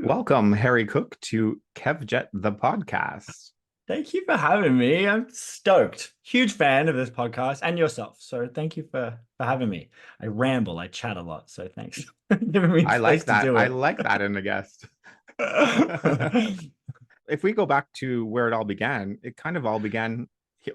Welcome, Harry Cook, to Kevjet the podcast. Thank you for having me. I'm stoked. Huge fan of this podcast and yourself. So thank you for having me. I ramble, I chat a lot. So thanks for giving me a I place like to that. do I it. like that in a guest. If we go back to where it all began, it kind of all began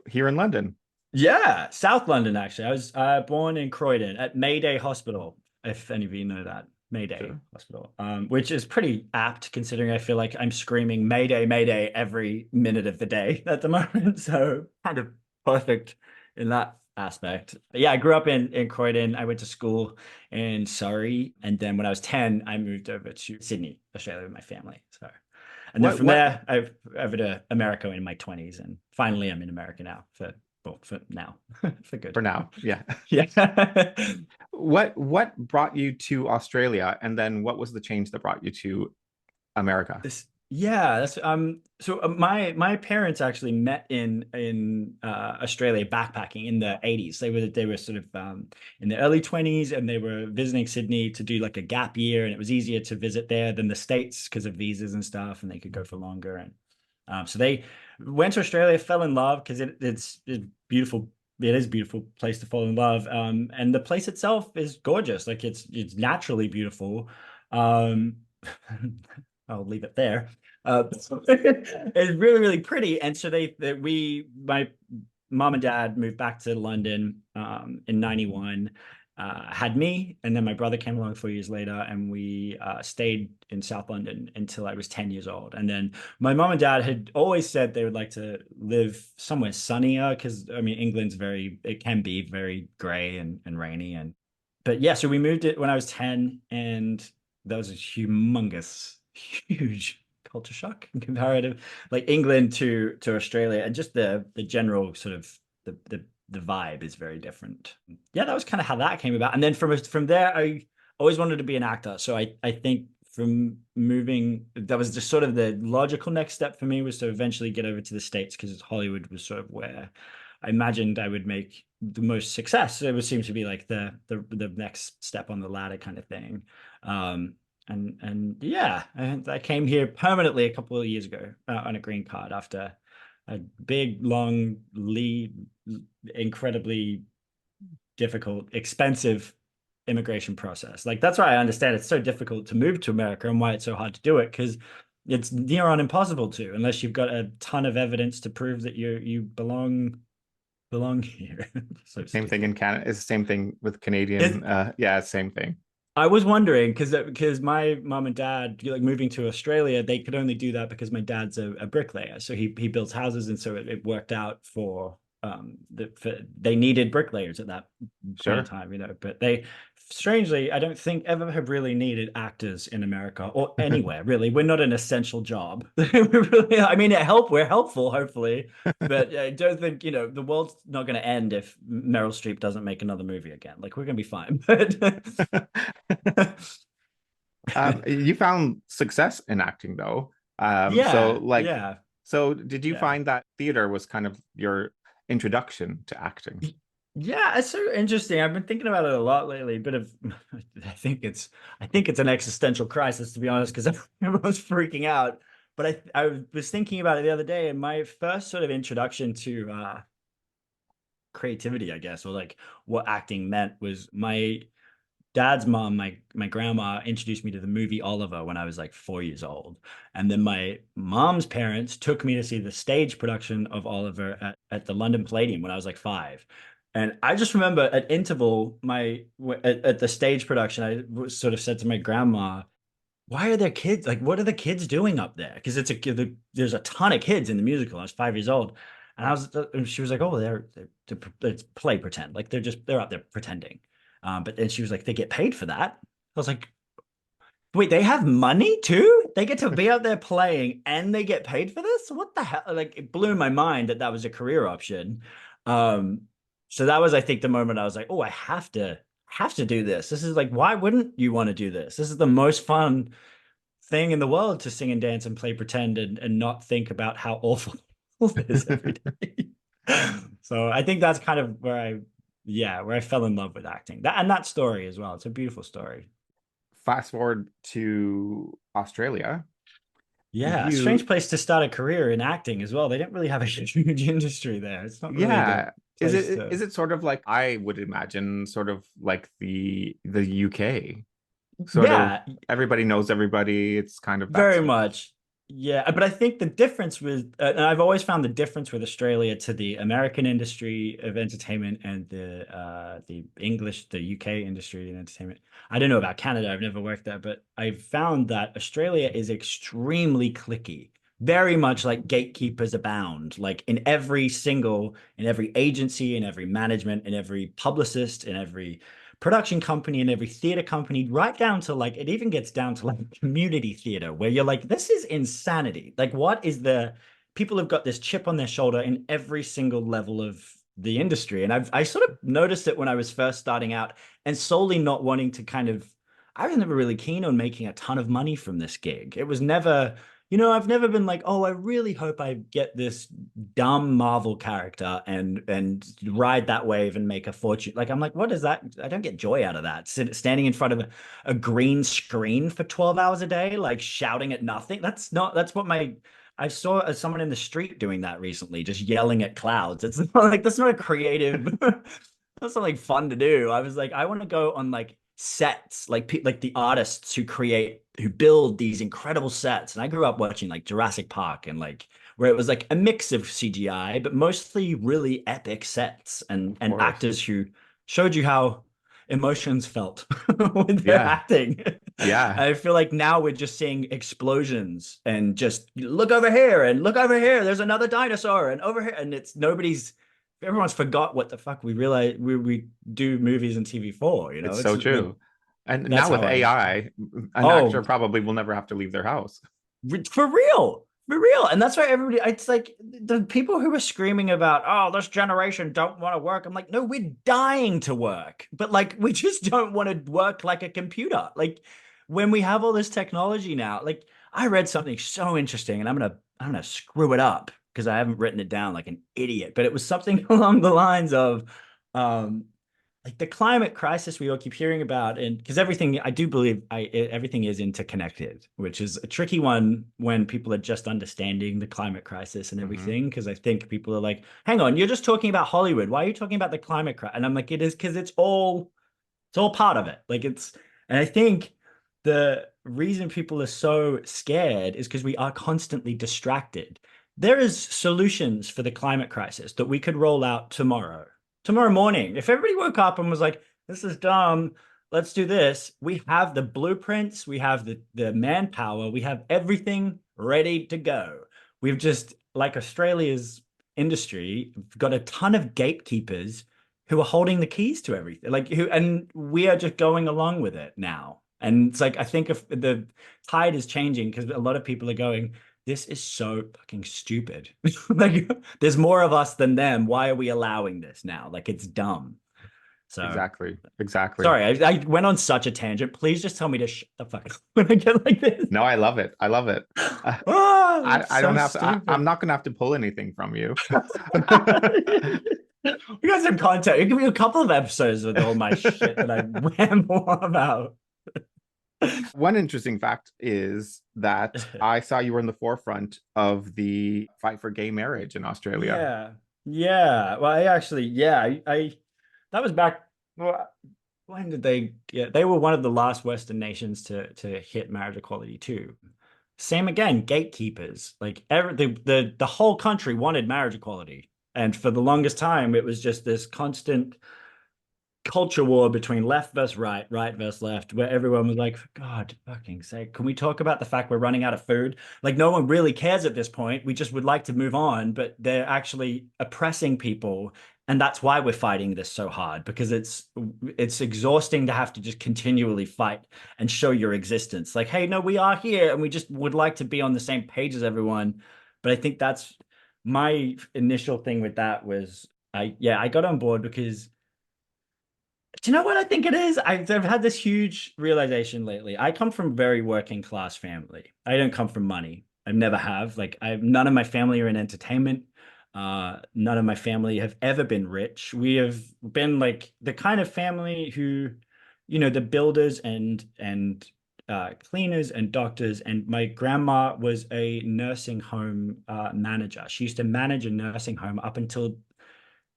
here in London. Yeah, South London, actually. I was born in Croydon at Mayday Hospital, if any of you know that. Mayday Sure. Hospital, which is pretty apt considering I feel like I'm screaming Mayday, Mayday every minute of the day at the moment. So kind of perfect in that aspect. But yeah, I grew up in Croydon. I went to school in Surrey. And then when I was 10, I moved over to Sydney, Australia with my family. So, and then from What there, I've over to America in my 20s. And finally, I'm in America now for now, for good. for now? Yeah. Yeah. What brought you to Australia, and then what was the change that brought you to America? Yeah, that's so my parents actually met in Australia backpacking in the 80s. They were sort of in the early 20s, and they were visiting Sydney to do like a gap year, and it was easier to visit there than the States because of visas and stuff, and they could go for longer. And so they went to Australia, fell in love because it's beautiful. It is a beautiful place to fall in love. And the place itself is gorgeous. Like it's naturally beautiful. Um, I'll leave it there. It's really, really pretty. And so my mom and dad moved back to London in 91, had me, and then my brother came along 4 years later, and we stayed in South London until I was 10 years old. And then my mom and dad had always said they would like to live somewhere sunnier because, I mean, it can be very gray and rainy. But yeah, so we moved it when I was 10, and that was a humongous, huge culture shock in comparative, like England to Australia, and just the general sort of the vibe is very different. Yeah, that was kind of how that came about. And then from there, I always wanted to be an actor. So I think from moving, that was just sort of the logical next step for me, was to eventually get over to the States, because Hollywood was sort of where I imagined I would make the most success. It would seem to be like the next step on the ladder kind of thing. And yeah, I came here permanently a couple of years ago on a green card after a big, long, lead, incredibly difficult, expensive immigration process. Like that's why I understand it's so difficult to move to America and why it's so hard to do it, because it's near on impossible to, unless you've got a ton of evidence to prove that you belong here. So Same thing in stupid. Canada. It's the same thing with Canadian. Is Yeah, same thing. I was wondering because my mom and dad, like moving to Australia, they could only do that because my dad's a bricklayer. So he builds houses, and so it worked out they needed bricklayers at that point in Sure. time, But they strangely, I don't think ever have really needed actors in America or anywhere really. We're not an essential job. I mean, we're helpful, hopefully, but I don't think, the world's not going to end if Meryl Streep doesn't make another movie again. Like we're going to be fine. But You found success in acting though. So yeah, like, yeah, so did you yeah. find that theater was kind of your introduction to acting? Yeah, it's so interesting. I've been thinking about it a lot lately. A bit of, I think it's an existential crisis, to be honest, because everyone's freaking out. But I was thinking about it the other day, and my first sort of introduction to creativity, I guess, or like what acting meant, was my dad's mom, my grandma, introduced me to the movie Oliver when I was like 4 years old. And then my mom's parents took me to see the stage production of Oliver at the London Palladium when I was like 5. And I just remember at interval, at the stage production, sort of said to my grandma, "Why are there kids? Like, what are the kids doing up there?" Because there's a ton of kids in the musical. I was 5 years old, and she was like, "Oh, it's play pretend. Like they're up there pretending." But then she was like, "They get paid for that." I was like, "Wait, they have money too? They get to be out there playing and they get paid for this? What the hell?" Like it blew my mind that that was a career option. Um, so that was, I think, the moment I was like, "Oh, I have to do this. This is like, why wouldn't you want to do this? This is the most fun thing in the world, to sing and dance and play pretend and not think about how awful it is every day." So I think that's kind of where I fell in love with acting. That story as well. It's a beautiful story. fast forward to Australia. Yeah, a strange You, place to start a career in acting as well. They don't really have a huge industry there. It's not really the yeah, place to. is it sort of like I would imagine, sort of like the UK, sort of Yeah, everybody knows everybody. It's kind of that very sort of much. Yeah, but I think the difference with, and I've always found the difference with Australia to the American industry of entertainment and the English, the UK industry in entertainment. I don't know about Canada. I've never worked there, but I've found that Australia is extremely cliquey, very much like gatekeepers abound. Like in every agency, in every management, in every publicist, in every production company and every theater company, right down to like it even gets down to like community theater, where you're like, this is insanity. Like, what is the people have got this chip on their shoulder in every single level of the industry. And I sort of noticed it when I was first starting out and solely not wanting to kind of I was never really keen on making a ton of money from this gig. It was never, I've never been like, oh, I really hope I get this dumb Marvel character and ride that wave and make a fortune. Like I'm like, what is that? I don't get joy out of that. Standing in front of a green screen for 12 hours a day, like shouting at nothing. That's what my I saw someone in the street doing that recently, just yelling at clouds. It's not like that's not a creative that's not like fun to do. I was like, I want to go on like sets, like the artists who build these incredible sets. And I grew up watching like Jurassic Park and like where it was like a mix of CGI, but mostly really epic sets and of and course. actors who showed you how emotions felt with their Yeah, acting. yeah. I feel like now we're just seeing explosions and just look over here and look over here. There's another dinosaur and over here, and it's nobody's everyone's forgot what the fuck we realize we do movies and TV for, It's It's so like true. And that's now with how I AI, an oh actor probably will never have to leave their house. for real. For real. And that's why everybody it's like the people who are screaming about, oh, this generation don't want to work. I'm like, no, we're dying to work. But like we just don't want to work like a computer. Like when we have all this technology now, like I read something so interesting and I'm gonna screw it up because I haven't written it down like an idiot, but it was something along the lines of um like the climate crisis we all keep hearing about, and because everything I do believe everything is interconnected, which is a tricky one when people are just understanding the climate crisis and Hmm. everything, because I think people are like, hang on, you're just talking about Hollywood, why are you talking about the climate crisis? And I'm like, it is because it's all part of it. Like and I think the reason people are so scared is because we are constantly distracted. There is solutions for the climate crisis that we could roll out tomorrow morning. If everybody woke up and was like, this is dumb, let's do this. We have the blueprints, we have the manpower, we have everything ready to go. We've just, like Australia's industry, got a ton of gatekeepers who are holding the keys to everything. And we are just going along with it now. And it's like I think if the tide is changing because a lot of people are going, this is so fucking stupid. Like there's more of us than them. Why are we allowing this now? Like it's dumb. So Exactly. Exactly. sorry, I went on such a tangent. Please just tell me to shut the fuck up when I get like this. No, I love it. I love it. Uh, Oh, it's I don't so have to, I'm stupid. not going to have to pull anything from you. We got some content. It could be a couple of episodes with all my shit that I ramble on about. One interesting fact is that I saw you were in the forefront of the fight for gay marriage in Australia. Yeah. Yeah. Well, I actually, yeah, I that was back well, when did they yeah, they were one of the last Western nations to hit marriage equality too. Same again, gatekeepers. Like the whole country wanted marriage equality. And for the longest time, it was just this constant culture war between left versus right, right versus left, where everyone was like, for God fucking sake, can we talk about the fact we're running out of food? Like, no one really cares at this point. We just would like to move on, but they're actually oppressing people. And that's why we're fighting this so hard, because it's exhausting to have to just continually fight and show your existence. Like, hey, no, we are here and we just would like to be on the same page as everyone. But I think that's my initial thing with that was I got on board because do you know what I think it is? I've had this huge realization lately. I come from a very working class family. I don't come from money. I never have. Like I none of my family are in entertainment. None of my family have ever been rich. We have been like the kind of family who the builders and cleaners and doctors. And my grandma was a nursing home manager. She used to manage a nursing home up until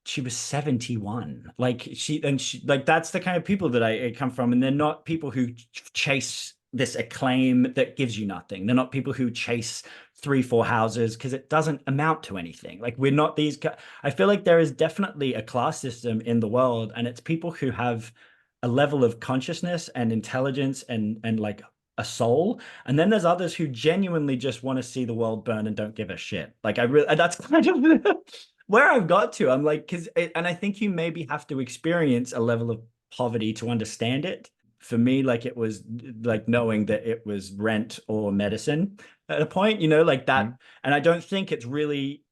she was 71. Like that's the kind of people that I come from. And they're not people who chase this acclaim that gives you nothing. They're not people who chase 3, 4 houses because it doesn't amount to anything. Like we're not these. I feel like there is definitely a class system in the world, and it's people who have a level of consciousness and intelligence and like a soul. And then there's others who genuinely just want to see the world burn and don't give a shit. Like I really, that's kind of where I've got to. I'm like, and I think you maybe have to experience a level of poverty to understand it. For me, like it was like knowing that it was rent or medicine at a point, like that. Mhm. And I don't think it's really,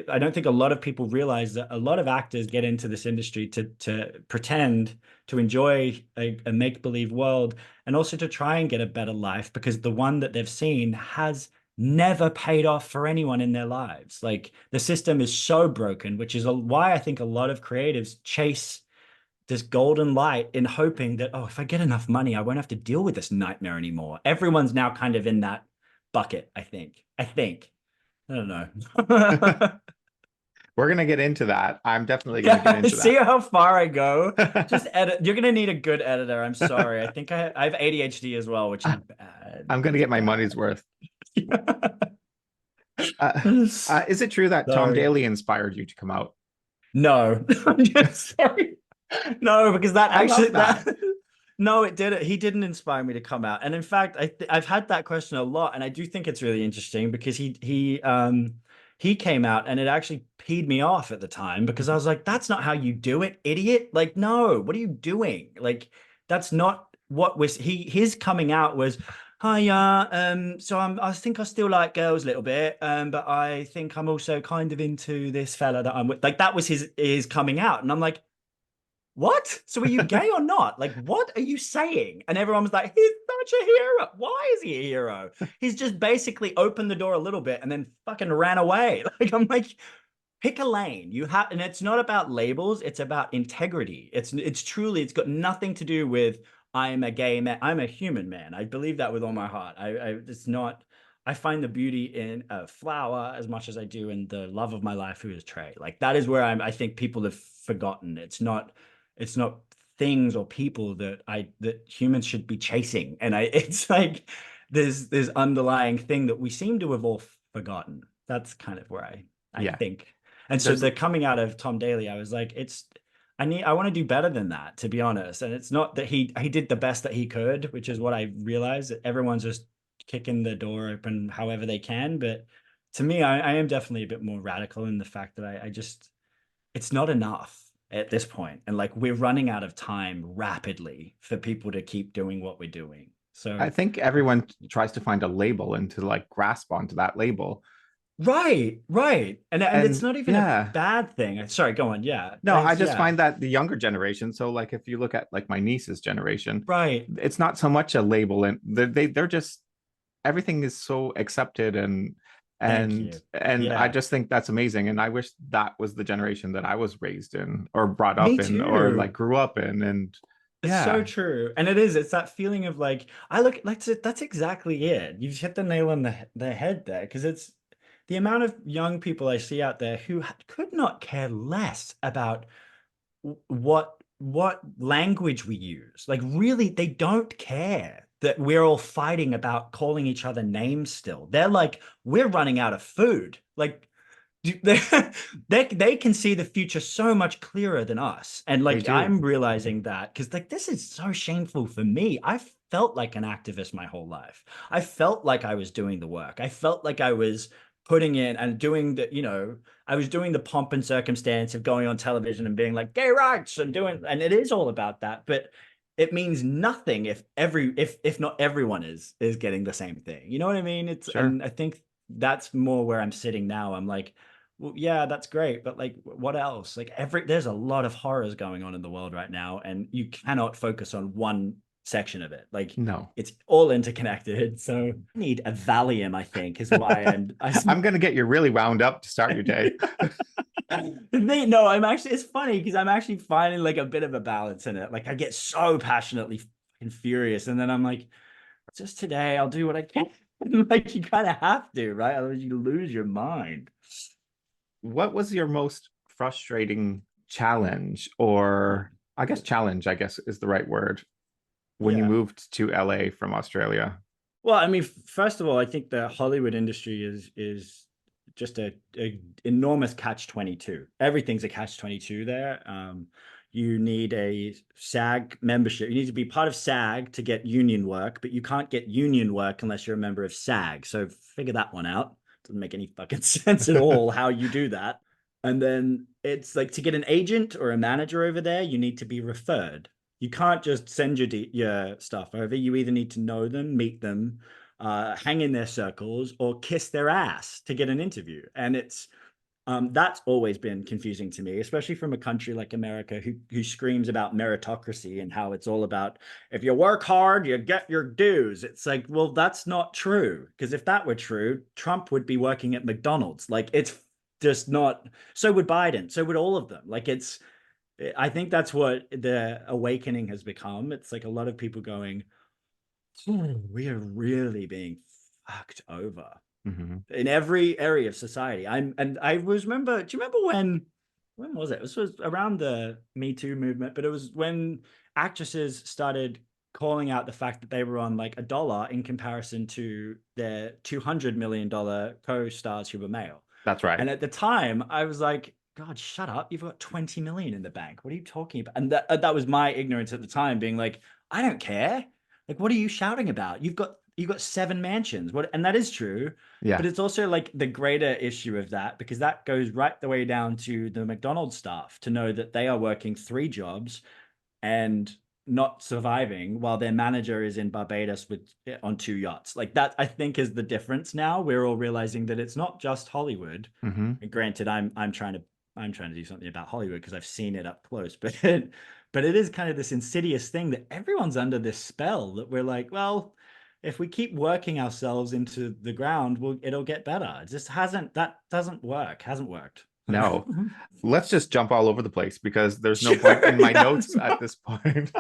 I don't think a lot of people realize that a lot of actors get into this industry to pretend to enjoy a make-believe world and also to try and get a better life because the one that they've seen has never paid off for anyone in their lives. Like the system is so broken, which is why I think a lot of creatives chase this golden light in hoping that, oh, if I get enough money, I won't have to deal with this nightmare anymore. Everyone's now kind of in that bucket, I think. I don't know. We're gonna get into that. I'm definitely gonna get Yeah, into see that. how far I go. Just edit. You're gonna need a good editor. I'm sorry. I think I have ADHD as well, which is bad. I'm gonna It's get my bad. money's worth. Uh, is it true that Tom Sorry. Daly inspired you to come out? No. I'm just sorry. No, because that I actually love that. that no, it didn't. He didn't inspire me to come out. And in fact, I've had that question a lot, and I do think it's really interesting because he came out and it actually peed me off at the time because I was like, that's not how you do it, idiot. Like, no, what are you doing? Like, that's not what was his coming out was, hi, so I think I still like girls a little bit, but I think I'm also kind of into this fella that I'm with. Like, that was his coming out. And I'm like, what? So are you gay or not? Like, what are you saying? And everyone was like, he's such a hero. Why is he a hero? He's just basically opened the door a little bit and then fucking ran away. Like, I'm like, pick a lane. You have, and it's not about labels, it's about integrity. It's truly, it's got nothing to do with I'm a gay man, I'm a human man. I believe that with all my heart. It's not, I find the beauty in a flower as much as I do in the love of my life, who is Trey. Like that is where I think people have forgotten. It's not things or people that humans should be chasing. And it's like there's underlying thing that we seem to have all forgotten. That's kind of where I Yeah, think. And so there's the coming out of Tom Daly, I was like, I want to do better than that, to be honest. And it's not that he did the best that he could, which is what I realized, that everyone's just kicking the door open however they can. But to me, I am definitely a bit more radical in the fact that I just it's not enough at this point. And like we're running out of time rapidly for people to keep doing what we're doing. So I think everyone tries to find a label and to like grasp onto that label. right. And it's And not even a yeah, bad thing. Sorry, go on. Yeah. no, I It's just yeah. find that the younger generation, so like if you look at like my niece's generation, Right. it's not so much a label and they're just everything is so accepted and Thank and you. and I Yeah. just think that's amazing. And I wish that was the generation that I was raised in or brought Me up in or like too. grew up in. And It's so yeah, true. And it's that feeling of like, I look, like that's exactly it. You've hit the nail on the head there, because it's the amount of young people I see out there who could not care less about what language we use. Like really, they don't care that we're all fighting about calling each other names still. They're like, we're running out of food. Like they they can see the future so much clearer than us. And they like do. I'm realizing that because like this is so shameful for me. I felt like an activist my whole life. I felt like I was doing the work. I felt like I was putting in and doing I was doing the pomp and circumstance of going on television and being like gay rights and doing, and it is all about that. But it means nothing if not everyone is getting the same thing. You know what I mean? Sure. And I think that's more where I'm sitting now. I'm like, well, yeah, that's great, but like, what else? Like, there's a lot of horrors going on in the world right now, and you cannot focus on one section of it. Like, No. it's all interconnected. So, I need a Valium, I think, is why I'm gonna get you really wound up to start your day. No, I'm actually, it's funny because I'm actually finding like a bit of a balance in it. Like I get so passionately fucking furious, and then I'm like, just today I'll do what I can. Like you kind of have to, right? Otherwise you lose your mind. What was your most frustrating challenge, or I guess challenge, I guess is the right word, when you Yeah. moved to LA from Australia? Well, I mean, first of all, I think the Hollywood industry is just a enormous catch 22. Everything's a catch 22 there. You need a SAG membership. You need to be part of SAG to get union work, but you can't get union work unless you're a member of SAG. So figure that one out. Doesn't make any fucking sense at all how you do that. And then it's like to get an agent or a manager over there, you need to be referred. You can't just send your stuff over. You either need to know them, meet them, hang in their circles, or kiss their ass to get an interview. And it's that's always been confusing to me, especially from a country like America who screams about meritocracy and how it's all about if you work hard, you get your dues. It's like, well, that's not true. Because if that were true, Trump would be working at McDonald's. Like it's just not. So would Biden. So would all of them. Like it's I think that's what the awakening has become. It's like a lot of people going, "Oh, we are really being fucked over Mhm. in every area of society." I was remember, do you remember when was it? This was around the Me Too movement, but it was when actresses started calling out the fact that they were on like $1 in comparison to their $200 million co-stars who were male. That's right. And at the time, I was like, God, shut up. You've got 20 million in the bank. What are you talking about? And that was my ignorance at the time, being like, I don't care. Like, what are you shouting about? You've got 7 mansions. What, and that is true. Yeah. But it's also like the greater issue of that, because that goes right the way down to the McDonald's staff to know that they are working 3 jobs and not surviving while their manager is in Barbados with on 2 yachts. Like that, I think is the difference now. We're all realizing that it's not just Hollywood. Hmm. And granted, I'm trying to do something about Hollywood because I've seen it up close, but it is kind of this insidious thing that everyone's under this spell that we're like, well, if we keep working ourselves into the ground, it'll get better. It just hasn't. That doesn't work. Hasn't worked. No. Let's just jump all over the place because there's no point Sure, in my yeah. notes at this point.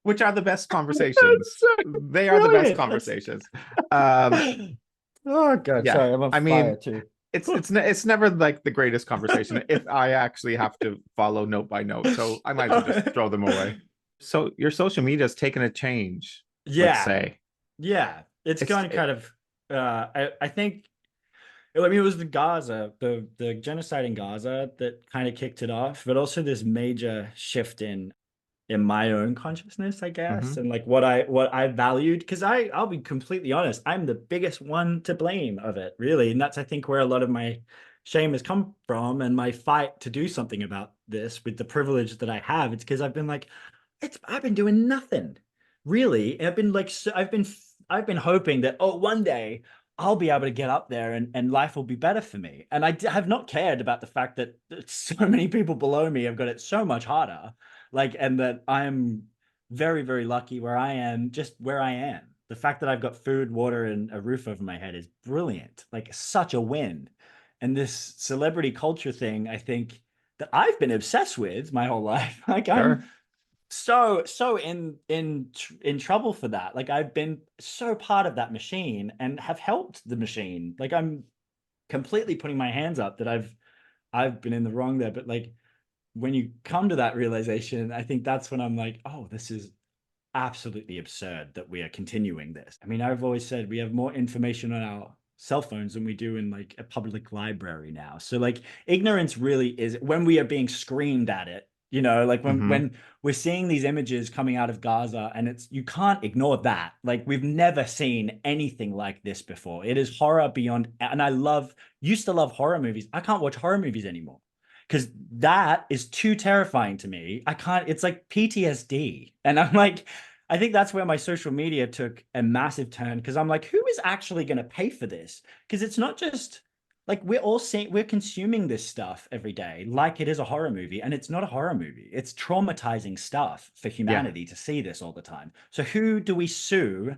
Which are the best That's conversations. so They are the best brilliant. That's conversations. Um, oh god, yeah, sorry, I'm on I fire mean, too. it's never like the greatest conversation if I actually have to follow note by note. So I might as well just throw them away. So your social media has taken a change, let's Yeah, say. yeah. It's It's gone kind of I think I mean it was the Gaza, the genocide in Gaza that kind of kicked it off, but also this major shift in my own consciousness, I guess, Mhm. and like what I valued. Because I'll be completely honest, I'm the biggest one to blame of it, really, and that's I think where a lot of my shame has come from, and my fight to do something about this with the privilege that I have. It's because I've been like, I've been doing nothing, really. And I've been like, I've been hoping that one day I'll be able to get up there and life will be better for me. And have not cared about the fact that so many people below me have got it so much harder. Like, and that I'm very, very lucky where I am, just where I am. The fact that I've got food, water, and a roof over my head is brilliant. Like, such a win. And this celebrity culture thing, I think that I've been obsessed with my whole life. Like, I'm Sure. so in trouble for that. Like I've been so part of that machine and have helped the machine. Like I'm completely putting my hands up that I've been in the wrong there. But like when you come to that realization, I think that's when I'm like, oh, this is absolutely absurd that we are continuing this. I mean, I've always said we have more information on our cell phones than we do in like a public library now. So like ignorance really is when we are being screamed at it, like when Hmm. when we're seeing these images coming out of Gaza, and it's you can't ignore that. Like we've never seen anything like this before. It is horror beyond, and I used to love horror movies. I can't watch horror movies anymore because that is too terrifying to me. I can't, it's like PTSD. And I'm like, I think that's where my social media took a massive turn because I'm like, who is actually going to pay for this? Because it's not just like we're consuming this stuff every day like it is a horror movie, and it's not a horror movie. It's traumatizing stuff for Yeah. humanity to see this all the time. So who do we sue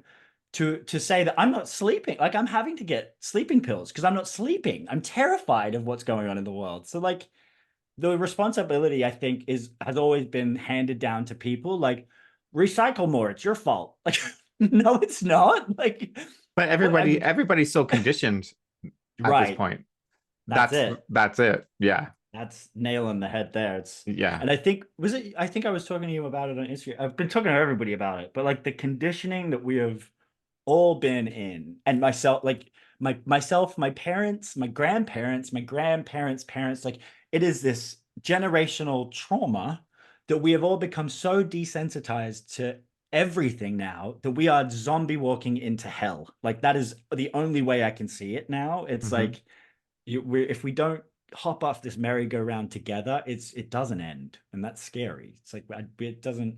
to say that I'm not sleeping. Like I'm having to get sleeping pills because I'm not sleeping. I'm terrified of what's going on in the world. So like the responsibility, I think, has always been handed down to people. Like recycle more. It's your fault. Like no, it's not. Like But what? I mean, everybody's so conditioned at this right. point. That's it. That's it. Yeah. That's nail on the head there. Yeah. And I think I think I was talking to you about it on Instagram. I've been talking to everybody about it, but like the conditioning that we have all been in, and myself, like myself, my parents, my grandparents' parents, like it is this generational trauma that we have all become so desensitized to everything now that we are zombie walking into hell. Like that is the only way I can see it now. It's Hmm. like if we don't hop off this merry-go-round together, it doesn't end, and that's scary. It's like it doesn't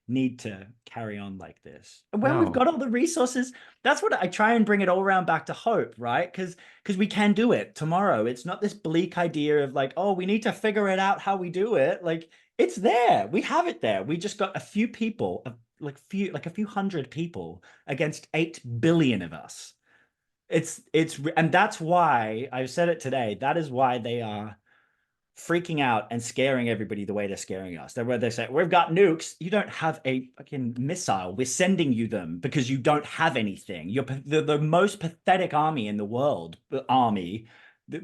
need to carry on like this. And when we've No. got all the resources, that's what I try and bring it all around back to hope, right? Because we can do it tomorrow. It's not this bleak idea of like, oh, we need to figure it out how we do it. Like it's there. We have it there. We just got a few people, like a few hundred people against 8 billion of us. And that's why I've said it today. That is why they are freaking out and scaring everybody the way they're scaring us. They're where they say, we've got nukes. You don't have a fucking missile. We're sending you them because you don't have anything. You're the most pathetic army in the world, the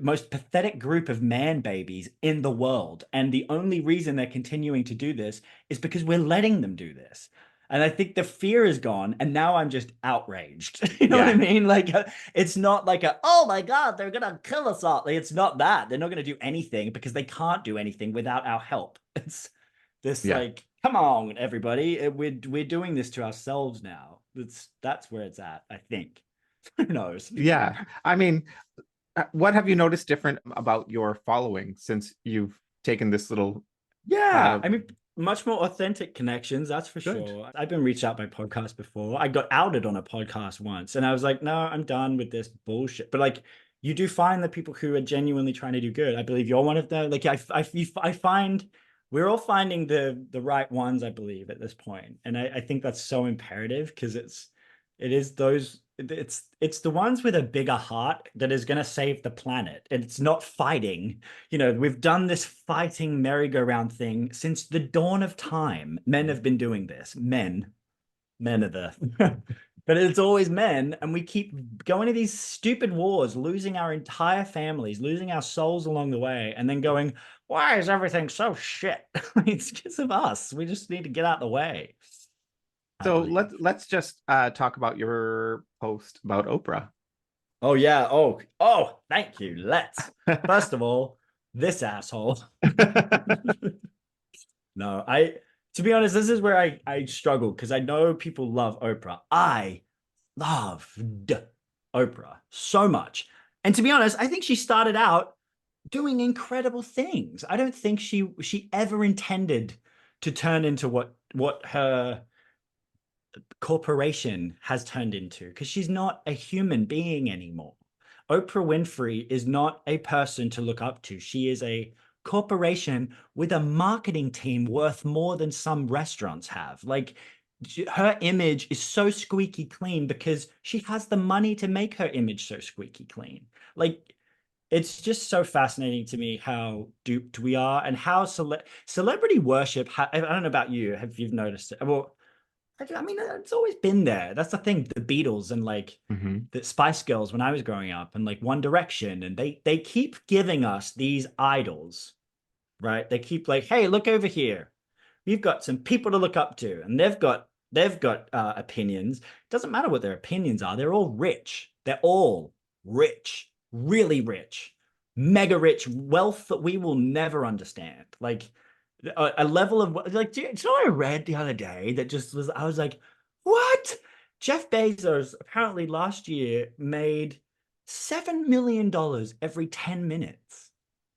most pathetic group of man babies in the world. And the only reason they're continuing to do this is because we're letting them do this. And I think the fear is gone, and now I'm just outraged. You know what I Yeah. mean? Like, it's not like oh my God, they're gonna kill us all. Like, it's not that. They're not gonna do anything because they can't do anything without our help. It's this Yeah. like, come on, everybody, we're doing this to ourselves now. That's where it's at. I think. Who knows? Yeah. I mean, what have you noticed different about your following since you've taken this little Yeah, uh I mean, much more authentic connections, that's for good. sure. I've been reached out by podcasts before. I got outed on a podcast once, and I was like, no, I'm done with this bullshit. But like, you do find the people who are genuinely trying to do good. I believe you're one of them. Like, I find we're all finding the right ones, I believe, at this point, and I think that's so imperative because it is those it's the ones with a bigger heart that is going to save the planet. It's not fighting. You know, we've done this fighting merry-go-round thing since the dawn of time. Men have been doing this. Men are the but it's always men, and we keep going to these stupid wars, losing our entire families, losing our souls along the way, and then going, why is everything so shit? It's because of us. We just need to get out of the way, I So believe. let's just talk about your post about Oprah. Oh yeah. Oh, thank you. Let's. First of all, this asshole. No, to be honest, this is where I struggle because I know people love Oprah. I loved Oprah so much. And to be honest, I think she started out doing incredible things. I don't think she ever intended to turn into what her corporation has turned into, because she's not a human being anymore. Oprah Winfrey is not a person to look up to. She is a corporation with a marketing team worth more than some restaurants have. Like her image is so squeaky clean because she has the money to make her image so squeaky clean. Like it's just so fascinating to me how duped we are and how celebrity worship. I don't know about you, have you noticed it? Well, I mean, it's always been there. That's the thing. The Beatles and like Hmm. the Spice Girls when I was growing up, and like One Direction, and they keep giving us these idols, right? They keep like, hey, look over here. We've got some people to look up to, and they've got opinions. Doesn't matter what their opinions are. They're all rich. They're all rich, really rich, mega rich, wealth that we will never understand. Like a level of like, do you know what I read the other day that just was, I was like, what? Jeff Bezos apparently last year made $7 million every 10 minutes.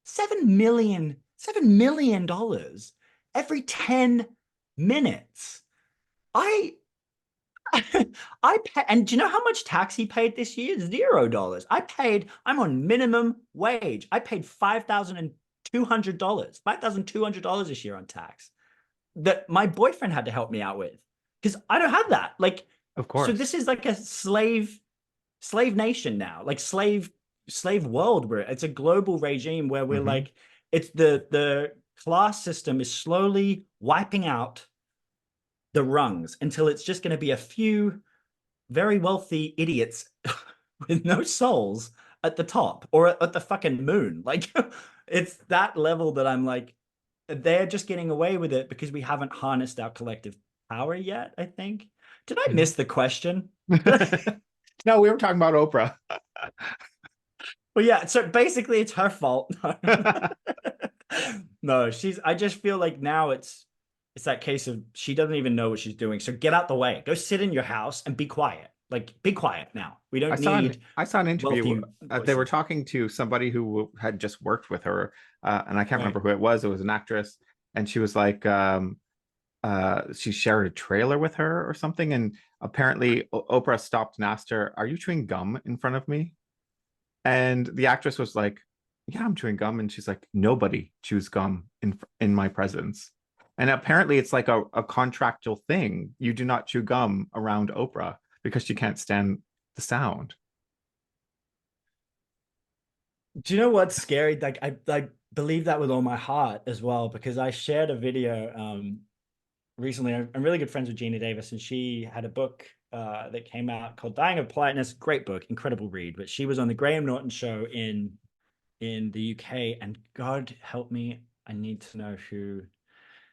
7 million dollars every 10 minutes. I I pay, and do you know how much tax he paid this year? $0. I'm on minimum wage. I paid $5,200 this year on tax that my boyfriend had to help me out with because I don't have that. Like Of So course. this is like a slave nation now, like slave world, where it's a global regime where we're Hmm. like, it's the class system is slowly wiping out the rungs until it's just going to be a few very wealthy idiots with no souls at the top or at the fucking moon. Like it's that level that I'm like, they're just getting away with it because we haven't harnessed our collective power yet, I think. Did I Hmm. miss the question? Did I... No, we were talking about Oprah. Well, yeah, so basically it's her fault. No, I just feel like now it's that case of she doesn't even know what she's doing. So get out the way. Go sit in your house and be quiet. Like be quiet now. We don't need I saw an interview. wealthy They were voices. talking to somebody who had just worked with her, and I can't remember Right. who it was. It was an actress, and she was like, she shared a trailer with her or something, and apparently Oprah stopped and asked her, "Are you chewing gum in front of me?" And the actress was like, "Yeah, I'm chewing gum," and she's like, "Nobody chews gum in my presence." And apparently, it's like a contractual thing. You do not chew gum around Oprah because she can't stand the sound. Do you know what's scary? Like I believe that with all my heart as well, because I shared a video recently. I'm really good friends with Gina Davis, and she had a book that came out called Dying of Politeness. Great book, incredible read. But she was on the Graham Norton show in the UK, and God help me, I need to know who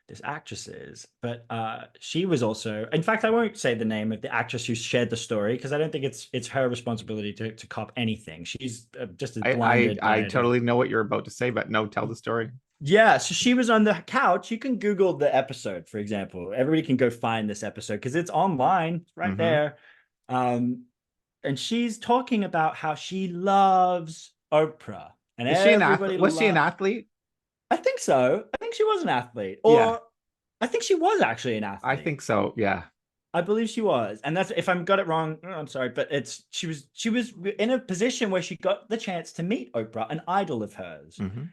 this actress is. But she was also, in fact, I won't say the name of the actress who shared the story because I don't think it's her responsibility to cop anything. She's just as blinded I by it as totally know what you're about to say, but no, tell the story. yeah, so she was on the couch. You can Google the episode, for example. Everybody can go find this episode because it's online, it's right Hmm. there. Um, and she's talking about how she loves Oprah and Is she an athlete? everybody Was she an loves. athlete? I think so. I think she was an athlete, Yeah, or I think she was actually an I athlete. think so. Yeah. I believe she was, and that's if I'm got it wrong. I'm sorry, but it's she was in a position where she got the chance to meet Oprah, an idol of hers. Hmm.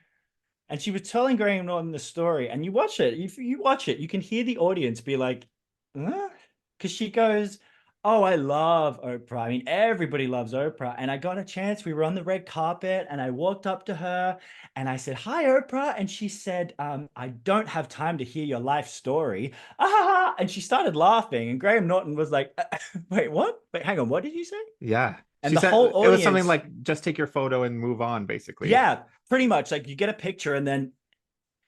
And she was telling Graham Norton the story, and you watch it. If you watch it, you can hear the audience be like, huh? Because she goes, "Oh, I love Oprah. I mean, everybody loves Oprah." And I got a chance. We were on the red carpet, and I walked up to her and I said, "Hi, Oprah." And she said, "I don't have time to hear your life story." Ah, and she started laughing. And Graham Norton was like, "Wait, what? Wait, hang on. What did you say?" Yeah. And She the whole said it was something audience, like just take your photo and move on, basically. yeah, pretty much like you get a picture and then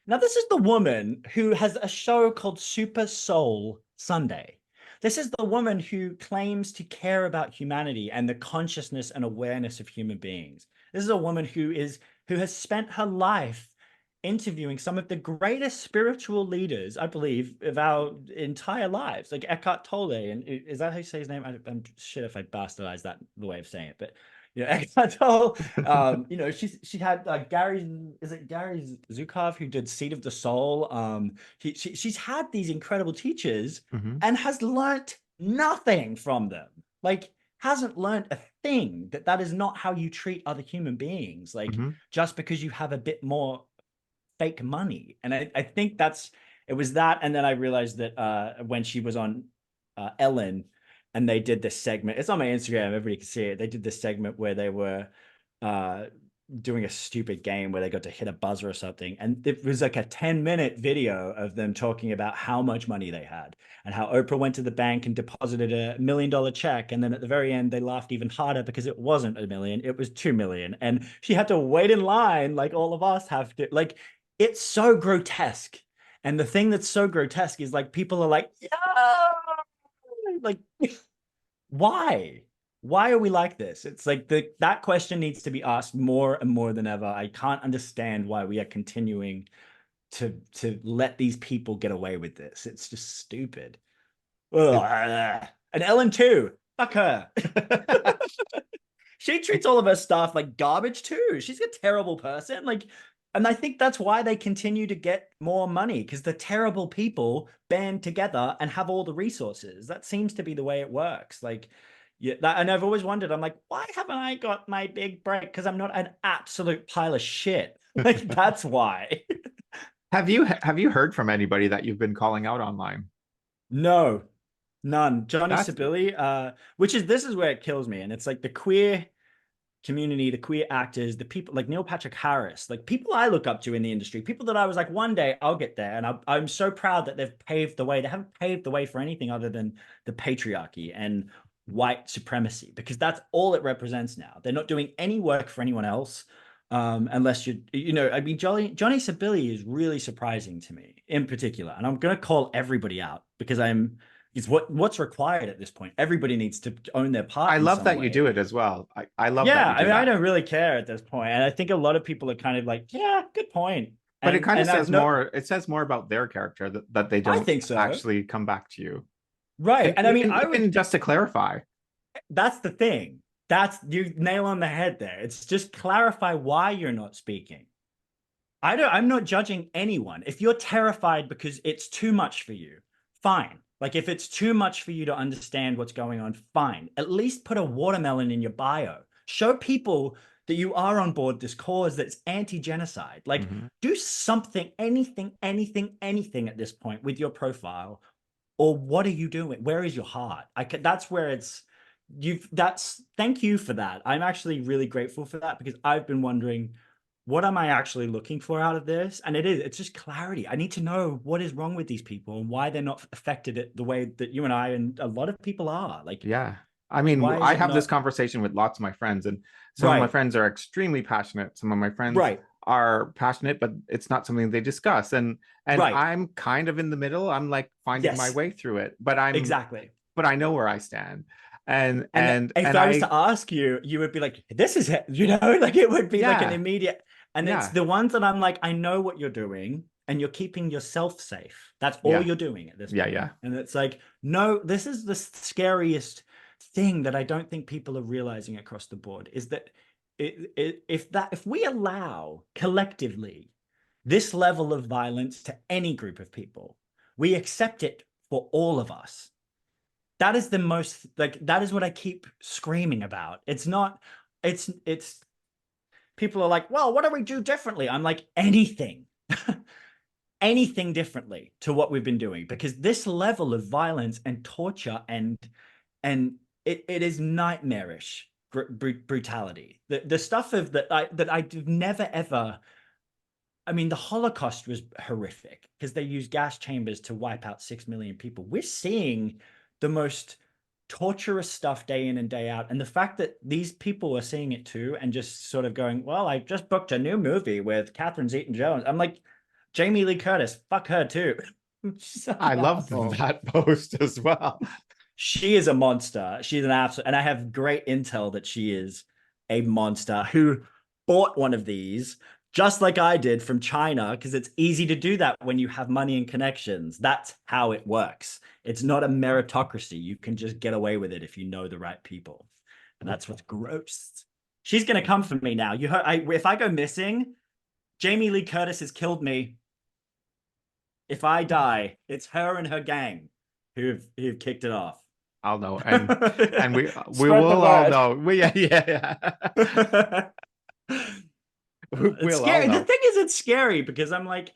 now, this is the woman who has a show called Super Soul Sunday. This is the woman who claims to care about humanity and the consciousness and awareness of human beings. This is a woman who has spent her life interviewing some of the greatest spiritual leaders, I believe, of our entire lives, like Eckhart Tolle. And is that how you say his name? I'm shit if I bastardize that the way of saying it, but yeah, Eckhart Tolle. She had is it Gary Zukov who did Seed of the Soul? She's had these incredible teachers Hmm. and has learnt nothing from them. Like hasn't learned a thing that is not how you treat other human beings. Like Hmm. just because you have a bit more fake money. And I think it was that. And then I realized that when she was on Ellen and they did this segment, it's on my Instagram, everybody can see it. They did this segment where they were uh, doing a stupid game where they got to hit a buzzer or something. And it was like a 10-minute video of them talking about how much money they had and how Oprah went to the bank and deposited $1 million check. And then at the very end, they laughed even harder because it wasn't 1 million, it was 2 million. And she had to wait in line like all of us have to. Like, it's so grotesque. And the thing that's so grotesque is like people are like, yeah, like why? Why are we like this? It's like that question needs to be asked more and more than ever. I can't understand why we are continuing to let these people get away with this. It's just stupid. It, Ugh. And Ellen too. Fuck her. She treats all of her stuff like garbage too. She's a terrible person. Like, and I think that's why they continue to get more money because the terrible people band together and have all the resources. That seems to be the way it works. Like, yeah, and I've always wondered, I'm like, why haven't I got my big break? Because I'm not an absolute pile of shit. Like, that's why. have you heard from anybody that you've been calling out online? No, None. Johnny That's Sibili, this is where it kills me. And it's like the queer community, the queer actors, the people like Neil Patrick Harris, like people I look up to in the industry, people that I was like, one day I'll get there. And I'm so proud that they've paved the way. They haven't paved the way for anything other than the patriarchy and white supremacy, because that's all it represents now. They're not doing any work for anyone else. Unless I mean, Johnny Sibili is really surprising to me in particular. And I'm going to call everybody out because it's what's required at this point. Everybody needs to own their part I in love some that you do way. it as well. I love that Yeah, you I do mean, I that. don't really care at this point, and I think a lot of people are kind of like, yeah, good point, But it kind of and I've says no, more, it says more about their character that they I don't think so, actually come back to you. right? And I mean, I Even would. just to clarify. That's the thing. That's you nail on the head there. It's just clarify why you're not speaking. I'm not judging anyone. If you're terrified because it's too much for you, fine. Like if it's too much for you to understand what's going on, fine. At least put a watermelon in your bio. Show people that you are on board this cause that's anti-genocide. Like Mhm. do something, anything at this point with your profile. Or what are you doing? Where is your heart? That's where thank you for that. I'm actually really grateful for that because I've been wondering, what am I actually looking for out of this? And it's just clarity. I need to know what is wrong with these people and why they're not affected the way that you and I and a lot of people are. Like, Yeah. I mean, why is I it have this not conversation with lots of my friends, and some of my right? friends are extremely passionate. Some of my friends Right. are passionate, but it's not something they discuss. And Right. I'm kind of in the middle. I'm like finding my Yes, way through it, exactly. but I know where I stand. And And and if and I was to I ask you, you would be like, this is it, like it would be like an yeah, immediate. And it's yeah, the ones that I'm like, I know what you're doing, and you're keeping yourself safe. That's all yeah, you're doing at this yeah, point. yeah. And it's like, no, this is the scariest thing that I don't think people are realizing across the board is that if we allow collectively this level of violence to any group of people, we accept it for all of us. That is the most like that is what I keep screaming about. It's not it's people are like, well, what do we do differently? I'm like, anything. Anything differently to what we've been doing, because this level of violence and torture and it is nightmarish brutality. The stuff of that I've never ever. I mean, the Holocaust was horrific because they used gas chambers to wipe out 6 million people. We're seeing the most torturous stuff day in and day out. And the fact that these people are seeing it too and just sort of going, well, I just booked a new movie with Catherine Zeta-Jones. I'm like, Jamie Lee Curtis, fuck her too. She's such I an love asshole. that post as well. She is a monster. She's an absolute, and I have great intel that she is a monster who bought one of these, just like I did from China, because it's easy to do that when you have money and connections. That's how it works. It's not a meritocracy. You can just get away with it if you know the right people. And that's what's gross. She's gonna come for me now. You heard, if I go missing, Jamie Lee Curtis has killed me. If I die, it's her and her gang who've kicked it off. I'll know, and we Spread the will all word. know. Yeah. It's We'll all scary. The know. thing is, it's scary because I'm like,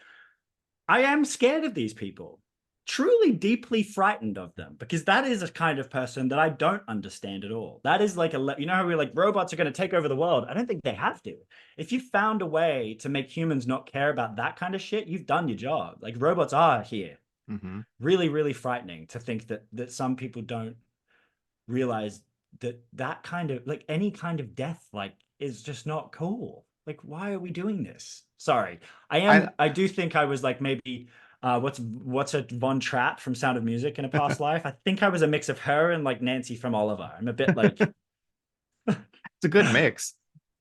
I am scared of these people, truly deeply frightened of them, because that is a kind of person that I don't understand at all. That is like you know how we're like robots are going to take over the world. I don't think they have to. If you found a way to make humans not care about that kind of shit, you've done your job. Like robots are here. Hmm. Really, really frightening to think that some people don't realize that kind of like any kind of death like is just not cool. Like, why are we doing this? Sorry. I I do think I was like maybe what's a Von Trapp from Sound of Music in a past life? I think I was a mix of her and like Nancy from Oliver. I'm a bit like, it's a good mix.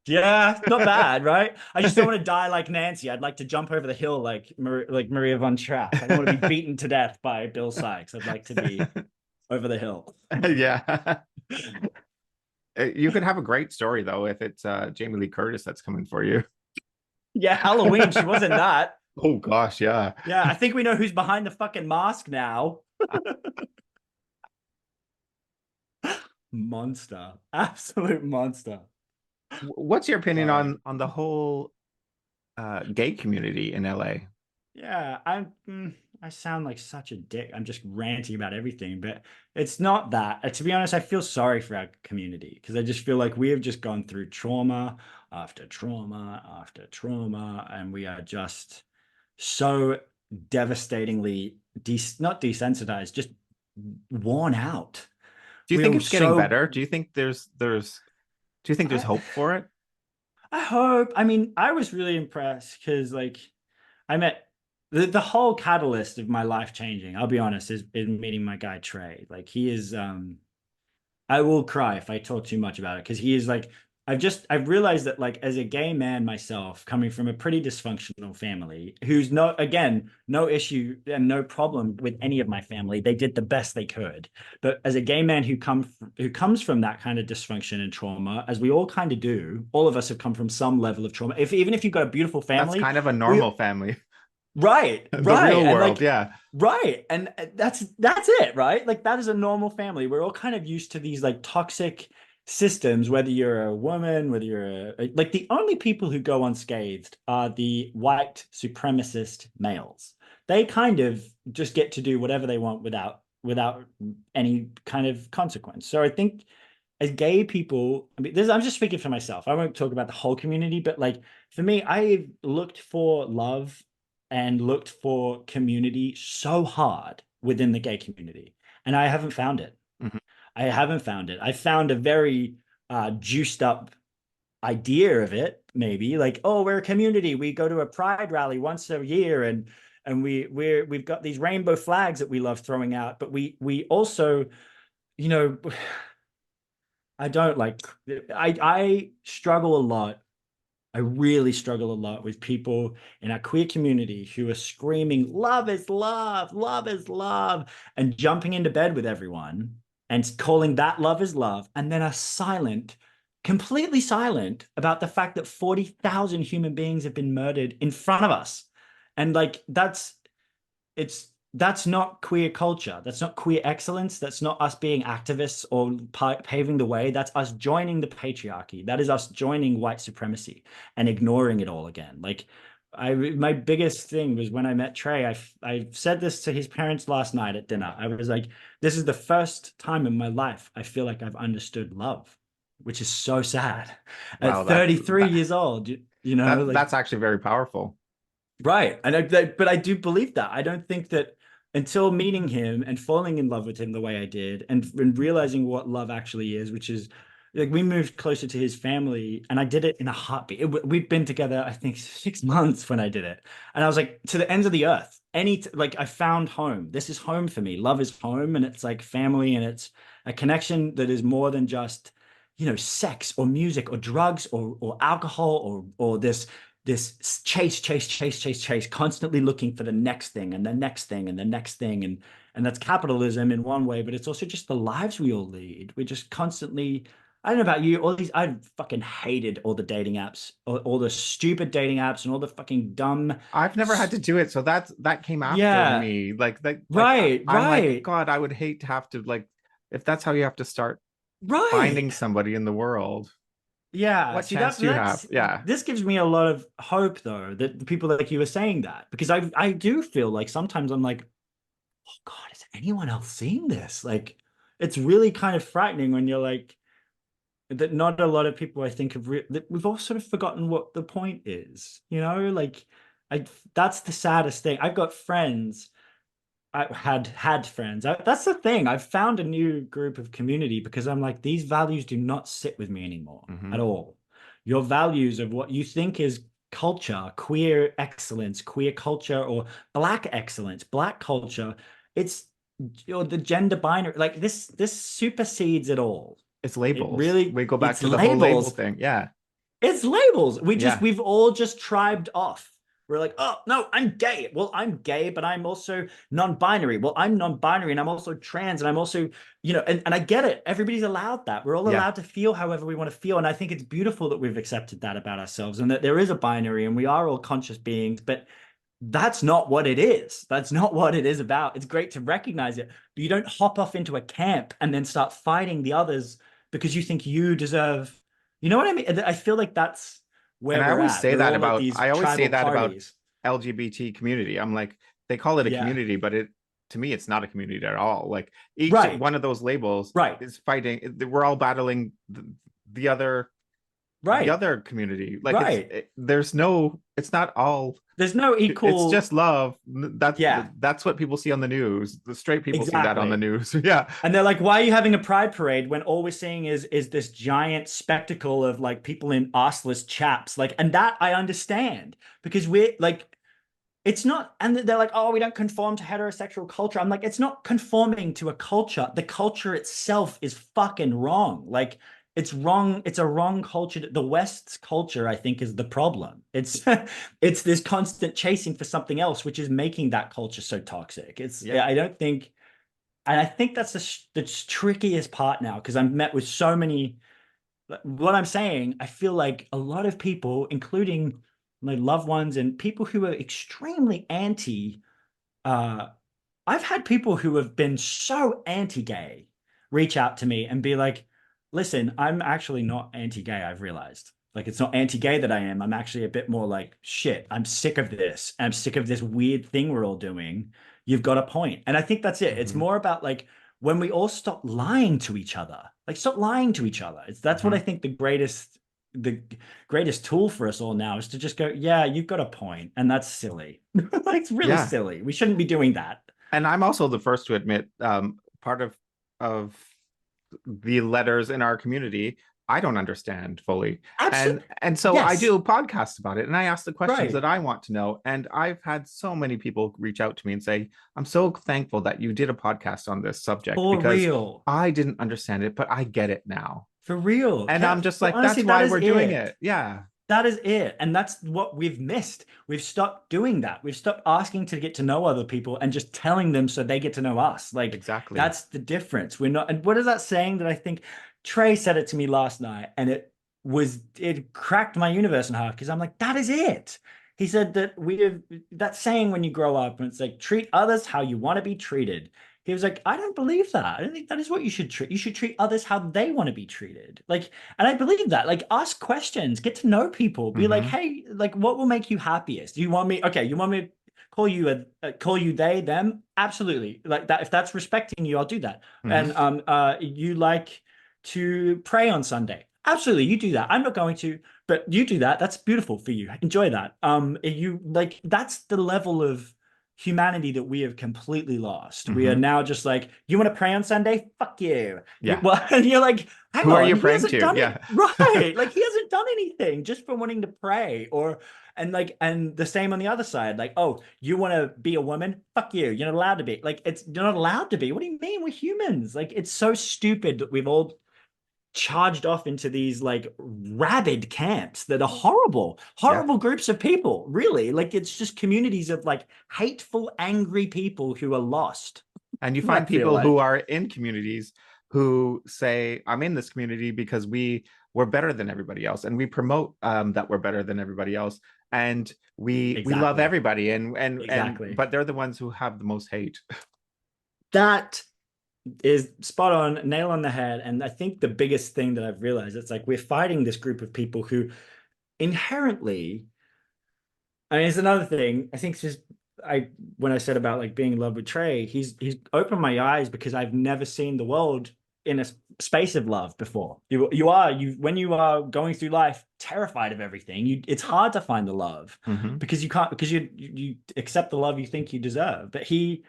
yeah, not bad, right? I just don't want to die like Nancy. I'd like to jump over the hill like Maria Von Trapp. I don't want to be beaten to death by Bill Sykes. I'd like to be over the hill. Yeah. You could have a great story though if it's Jamie Lee Curtis that's coming for you. Yeah, Halloween. She wasn't that. Oh gosh, yeah. Yeah, I think we know who's behind the fucking mask now. Monster. Absolute monster. What's your opinion Sorry. on the whole gay community in LA? Yeah, I sound like such a dick. I'm just ranting about everything, but it's not that. To be honest, I feel sorry for our community because I just feel like we have just gone through trauma after trauma after trauma, and we are just so devastatingly not desensitized, just worn out. Do you think We're it's getting so better? Do you think there's I hope for it? I hope. I mean, I was really impressed because like I met the whole catalyst of my life changing, I'll be honest, is meeting my guy Trey. Like he is I will cry if I talk too much about it because he is like I've realized that like as a gay man myself, coming from a pretty dysfunctional family, who's no again, no issue and no problem with any of my family. They did the best they could. But as a gay man who comes from that kind of dysfunction and trauma, as we all kind of do, all of us have come from some level of trauma. If even if you've got a beautiful That's family, kind of a we normal family. right, The right. real And world, like yeah. right. And that's it, right? Like that is a normal family. We're all kind of used to these like toxic systems, whether you're a woman, whether you're like the only people who go unscathed are the white supremacist males. They kind of just get to do whatever they want without any kind of consequence. So I think as gay people, I mean, I'm just speaking for myself. I won't talk about the whole community, but like for me, I looked for love and looked for community so hard within the gay community, and I haven't found it. Mhm. I haven't found it. I found a very juiced up idea of it, maybe like, oh, we're a community. We go to a pride rally once a year, and we've got these rainbow flags that we love throwing out, but we also, you know. I don't like I struggle a lot. I really struggle a lot with people in our queer community who are screaming, love is love, love is love, and jumping into bed with everyone and calling that love is love, and then are silent, completely silent about the fact that 40,000 human beings have been murdered in front of us. And like that's not queer culture. That's not queer excellence. That's not us being activists or paving the way. That's us joining the patriarchy. That is us joining white supremacy and ignoring it all again. Like my biggest thing was when I met Trey. I said this to his parents last night at dinner. I was like, this is the first time in my life I feel like I've understood love, which is so sad. At Wow, 33 years old, like that's actually very powerful. right. And but I do believe that. I don't think that until meeting him and falling in love with him the way I did and realizing what love actually is, which is like we moved closer to his family and I did it in a heartbeat. We'd been together, I think, 6 months when I did it. And I was like, to the ends of the earth. Like I found home. This is home for me. Love is home and it's like family and it's a connection that is more than just, sex or music or drugs or alcohol or this chase, constantly looking for the next thing and the next thing and the next thing. And that's capitalism in one way, but it's also just the lives we all lead. We're just constantly, I don't know about you, I fucking hated all the dating apps, all the stupid dating apps and all the fucking dumb. I've never had to do it, so that came after Yeah, me. right, I'm like, right, God, I would hate to have to like if that's how you have to start right. finding somebody in the world. Yeah, What see chance that do you have? that's Yeah. this gives me a lot of hope though that the people like you are saying that because I do feel like sometimes I'm like, oh God, is anyone else seeing this? Like, it's really kind of frightening when you're like, that not a lot of people I think that we've all sort of forgotten what the point is, Like, I that's the saddest thing. I've got friends. I had friends. That's the thing. I've found a new group of community because I'm like, these values do not sit with me anymore Hmm. at all. Your values of what you think is culture, queer excellence, queer culture, or black excellence, black culture, it's the gender binary. Like this supersedes it all. It's It labels. really, We go back it's to the whole label labels. thing. Yeah. It's labels. Yeah. We've all just tribed off. We're like, oh no, I'm gay. Well, I'm gay, but I'm also non-binary. Well, I'm non-binary and I'm also trans and I'm also, and I get it. Everybody's allowed that. We're all Yeah. allowed to feel however we want to feel. And I think it's beautiful that we've accepted that about ourselves and that there is a binary and we are all conscious beings, but that's not what it is. That's not what it is about. It's great to recognize it, but you don't hop off into a camp and then start fighting the others because you think you deserve, you know what I mean? I feel like that's And where we're at. We're all at these I always say tribal that about parties. LGBT community. I'm like, they call it a Yeah. community, but to me, it's not a community at all. Like each Right. one of those labels Right. is fighting. We're all battling the other Right. community. Like Right. there's no, it's not all, There's no it's equal. just love. Yeah, That's what people see on the news. The straight people see that on the exactly. news. Yeah. And they're like, why are you having a pride parade when all we're seeing is this giant spectacle of like people in arseless chaps? Like, and that I understand because we're like, it's not, and they're like, oh, we don't conform to heterosexual culture. I'm like, it's not conforming to a culture. The culture itself is fucking wrong. Like, it's wrong. It's a wrong culture. The West's culture, I think, is the problem. It's it's this constant chasing for something else, which is making that culture so toxic. It's Yeah. I don't think, and I think that's the trickiest part now because I'm met with so many. What I'm saying, I feel like a lot of people, including my loved ones and people who are extremely anti, uh, I've had people who have been so anti-gay reach out to me and be like, listen, I'm actually not anti-gay, I've realized. Like it's not anti-gay that I am. I'm actually a bit more like, shit, I'm sick of this. I'm sick of this weird thing we're all doing. You've got a point. And I think that's it. It's Hmm. more about like when we all stop lying to each other. Like stop lying to each other. That's what I Hmm. think the greatest tool for us all now is to just go, yeah, you've got a point, and that's silly. Like it's really Yeah. silly. We shouldn't be doing that. And I'm also the first to admit, part of the letters in our community I don't understand fully. Absolutely. And so I Yes. do podcasts about it and I ask the questions Right. that I want to know. And I've had so many people reach out to me and say, I'm so thankful that you did a podcast on this subject For because real. I didn't understand it, but I get it now. For real. And I'm just Well, like, honestly, that's that why is we're doing it. it. Yeah, That is it. And that's what we've missed. We've stopped doing that. We've stopped asking to get to know other people and just telling them so they get to know us. Like exactly. that's the difference. We're not, and what is that saying that I think Trey said it to me last night and it cracked my universe in half because I'm like, that is it. He said that we have that saying when you grow up and it's like treat others how you want to be treated. He was like, I don't believe that. I don't think that is what you should treat. You should treat others how they want to be treated. Like, and I believe that. Like, ask questions, get to know people. Be like, Hmm. hey, like, what will make you happiest? Do you want me? Okay, you want me to call you call you they them? Absolutely. Like that. If that's respecting you, I'll do that. And Hmm. you like to pray on Sunday? Absolutely, you do that. I'm not going to, but you do that. That's beautiful for you. Enjoy that. You like that's the level of humanity that we have completely lost. We are Hmm. now just like, you want to pray on Sunday? Fuck you. Yeah. Well, and you're like, hang Who are on, you he praying hasn't to? done it Yeah. right. Like he hasn't done anything just for wanting to pray. Or and the same on the other side. Like, oh, you want to be a woman? Fuck you. You're not allowed to be. Like, you're not allowed to be. What do you mean? We're humans. Like, it's so stupid that we've all charged off into these like rabid camps that are horrible, Yeah. horrible groups of people, really. Like it's just communities of like hateful, angry people who are lost. And you I find feel people who like. are in communities who say, I'm in this community because we're better than everybody else. And we promote that we're better than everybody else. And we love Exactly. everybody. And Exactly. but they're the ones who have the most hate. That is spot on, nail on the head. And I think the biggest thing that I've realized, it's like we're fighting this group of people who inherently, I mean, it's another thing. I think it's just when I said about like being in love with Trey, he's opened my eyes because I've never seen the world in a space of love before. You when you are going through life terrified of everything, it's hard to find the love Hmm. because you can't because you accept the love you think you deserve. But he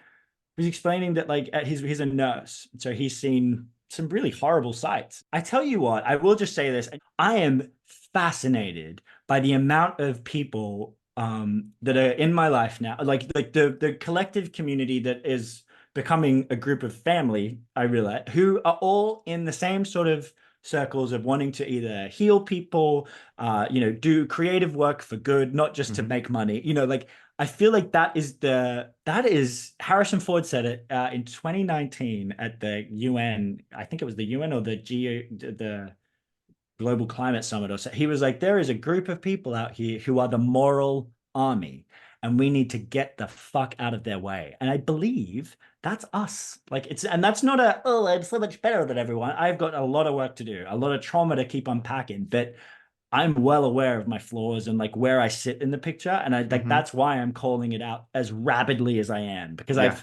was explaining that like he's a nurse, so he's seen some really horrible sights. I tell you what, I will just say this: I am fascinated by the amount of people that are in my life now, like the collective community that is becoming a group of family. I realize who are all in the same sort of circles of wanting to either heal people, do creative work for good, not just to Hmm. make money. Like I feel like that is Harrison Ford said it in 2019 at the UN. I think it was the UN or the Global Climate Summit or so. He was like, there is a group of people out here who are the moral army, and we need to get the fuck out of their way. And I believe that's us. Like and that's not I'm so much better than everyone. I've got a lot of work to do, a lot of trauma to keep unpacking, but I'm well aware of my flaws and like where I sit in the picture. And I like Hmm. that's why I'm calling it out as rapidly as I am, because Yeah.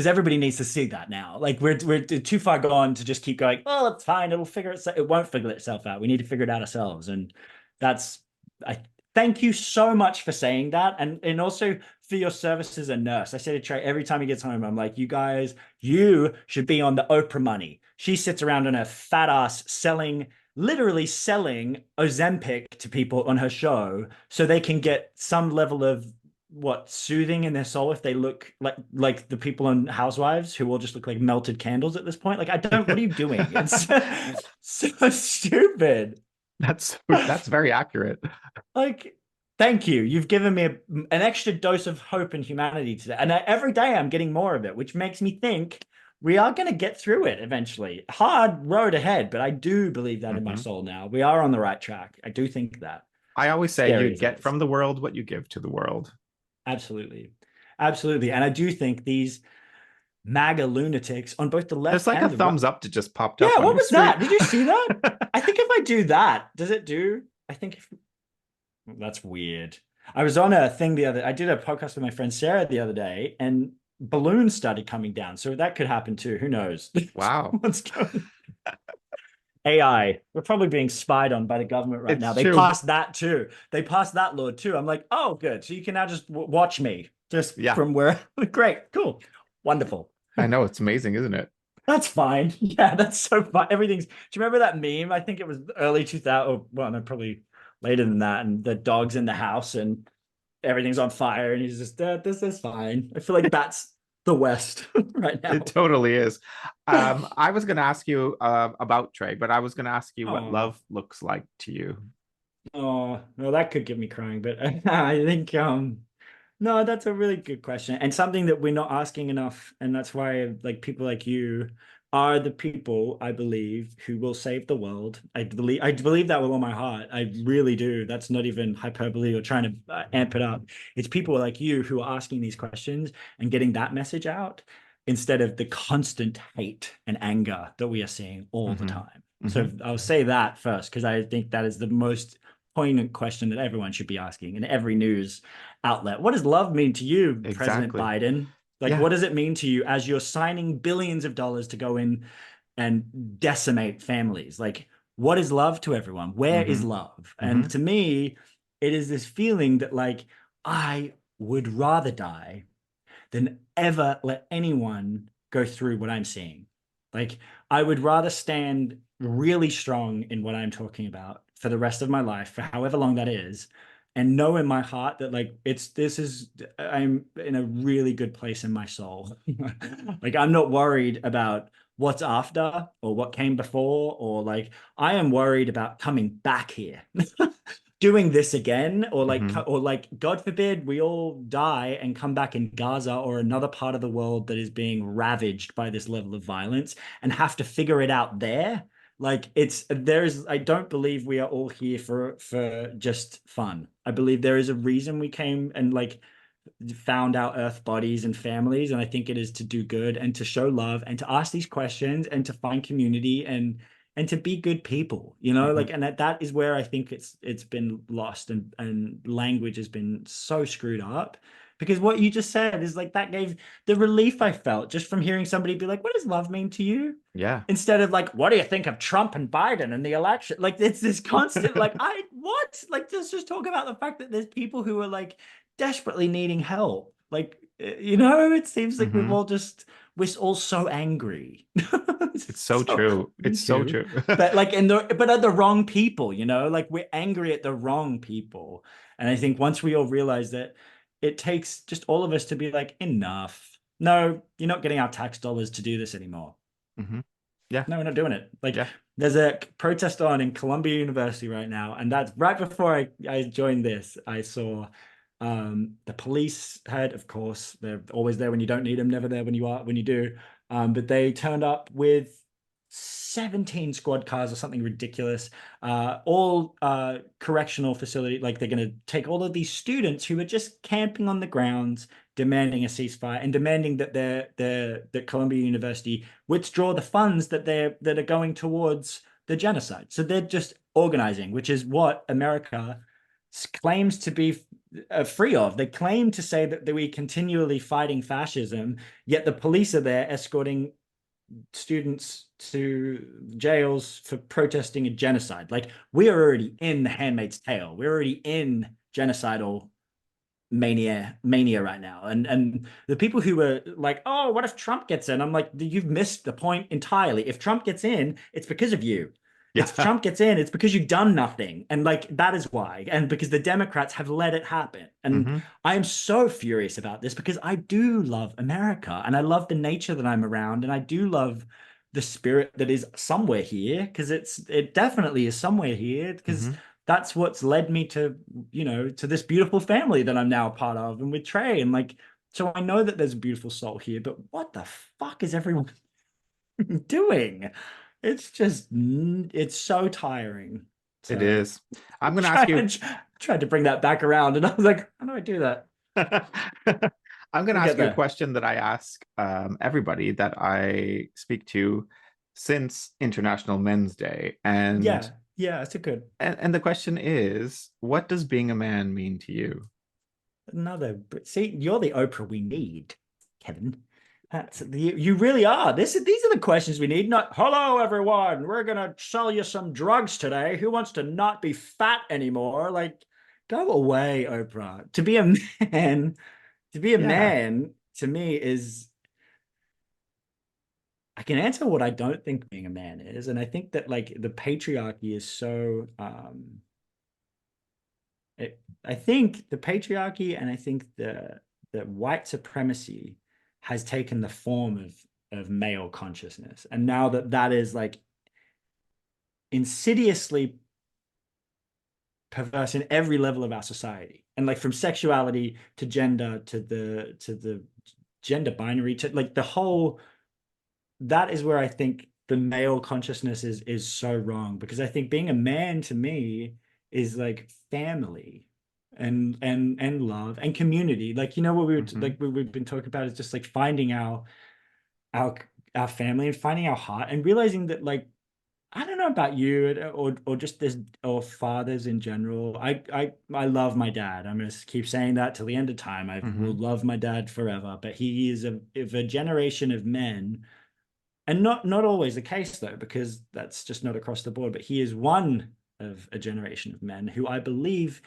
everybody needs to see that now. Like we're too far gone to just keep going, oh, it's fine, it'll figure itself. It won't figure itself out. We need to figure it out ourselves. And that's I thank you so much for saying that. And also for your service as a nurse. I say to Trey every time he gets home, I'm like, you guys, you should be on the Oprah money. She sits around on her fat ass literally selling Ozempic to people on her show so they can get some level of what soothing in their soul if they look like the people on Housewives who all just look like melted candles at this point. Like, I don't, what are you doing? It's so stupid. That's very accurate. Like, thank you. You've given me an extra dose of hope and humanity today. And every day I'm getting more of it, which makes me think we are going to get through it eventually. Hard road ahead, but I do believe that in my Hmm. soul now. We are on the right track. I do think that, I always say you scary as it get is. from the world what you give to the world. Absolutely. Absolutely. And I do think these MAGA lunatics on both the There's left like a and the right. thumbs up to just popped up Yeah, on what your was screen. that? Did you see that? I think if I do that, does it do? I think if that's weird. I was on a thing I did a podcast with my friend Sarah the other day, and balloons started coming down. So that could happen too. Who knows? Wow. What's going AI. We're probably being spied on by the government right now. It's They true. passed that too. They passed that law too. I'm like, oh, good. So you can now just watch me just Yeah, from where. Great, cool, wonderful. I know. It's amazing, isn't it? That's fine. Yeah, that's so fun. Everything's. Do you remember that meme? I think it was early 2000. Or, well, no, probably later than that. And the dog's in the house and everything's on fire, and he's just, this is fine. I feel like that's the West right It now. totally is. I was going to ask you about Trey, but I was going to ask you what Oh, love looks like to you. oh, no, that could get me crying. But I think no, that's a really good question and something that we're not asking enough. And that's why like people like you are the people I believe who will save the world. I believe that with all my heart. I really do. That's not even hyperbole or trying to amp it up. It's people like you who are asking these questions and getting that message out instead of the constant hate and anger that we are seeing all the Hmm. time. Hmm. So I'll say that first because I think that is the most poignant question that everyone should be asking in every news outlet. What does love mean to you, President Exactly. Biden? Like, Yeah. what does it mean to you as you're signing billions of dollars to go in and decimate families? Like, what is love to everyone? Where is Hmm. love? Hmm. And to me, it is this feeling that, like, I would rather die than ever let anyone go through what I'm seeing. Like, I would rather stand really strong in what I'm talking about for the rest of my life, for however long that is, and know in my heart that, like, I'm in a really good place in my soul. Like, I'm not worried about what's after or what came before, or like, I am worried about coming back here. Doing this again, Hmm. or like God forbid we all die and come back in Gaza or another part of the world that is being ravaged by this level of violence and have to figure it out there. Like, I don't believe we are all here for just fun. I believe there is a reason we came and like found our earth bodies and families, and I think it is to do good and to show love and to ask these questions and to find community and to be good people, Hmm. like, and that is where I think it's been lost, and language has been so screwed up, because what you just said is like that gave the relief I felt just from hearing somebody be like, what does love mean to you, Yeah. instead of like, what do you think of Trump and Biden and the election? Like, it's this constant like, I what like, let's just talk about the fact that there's people who are like desperately needing help. Like, it seems like Hmm. we're all so angry. It's so So true. me It's so too. true. But like but at the wrong people, like we're angry at the wrong people. And I think once we all realize that it takes just all of us to be like, enough. No, you're not getting our tax dollars to do this anymore. Hmm. Yeah. No, we're not doing it. Like, Yeah. there's a protest on in Columbia University right now, and that's right before I joined this. I saw the police had, of course, they're always there when you don't need them, never there when you do. But they turned up with 17 squad cars or something ridiculous, all correctional facility. Like, they're going to take all of these students who are just camping on the grounds, demanding a ceasefire and demanding that Columbia University withdraw the funds that are going towards the genocide. So they're just organizing, which is what America claims to be free of. They claim to say that we're continually fighting fascism, yet the police are there escorting students to jails for protesting a genocide. Like, we are already in The Handmaid's Tale. We're already in genocidal mania right now. And the people who were like, oh, what if Trump gets in? I'm like, you've missed the point entirely. If Trump gets in, it's because of you. It's Yeah. Trump gets in, it's because you've done nothing. And like, that is why. And because the Democrats have let it happen. And Hmm. I am so furious about this because I do love America and I love the nature that I'm around. And I do love the spirit that is somewhere here, because it definitely is somewhere here, because Hmm. that's what's led me to, to this beautiful family that I'm now a part of, and with Trey. And like, so I know that there's a beautiful soul here, but what the fuck is everyone doing? It's just, it's so tiring. It So is. I'm going to ask you. tried to bring that back around, and I was like, how do I do that? I'm going to We'll ask get you a there. question that I ask everybody that I speak to since International Men's Day, Yeah, yeah, it's a good and the question is, what does being a man mean to you? another. See, you're the Oprah we need, Kevin. You really are. These are the questions we need. Not, hello everyone, we're gonna sell you some drugs today. Who wants to not be fat anymore? Like, go away, Oprah. To be a man, to be a Yeah. man, to me is, I can answer what I don't think being a man is, and I think that like the patriarchy is so I think the patriarchy and I think the white supremacy has taken the form of male consciousness. And now that that is like insidiously perverse in every level of our society, and like from sexuality to gender to the gender binary to like the whole, that is where I think the male consciousness is so wrong, because I think being a man to me is like family and love and community. Like, what Hmm. we've been talking about is just like finding our our family and finding our heart and realizing that, like, I don't know about you, or just this, or fathers in general. I love my dad. I'm gonna keep saying that till the end of time. I will Hmm. love my dad forever. But he is of a generation of men, and not always the case though, because that's just not across the board. But he is one of a generation of men who I believe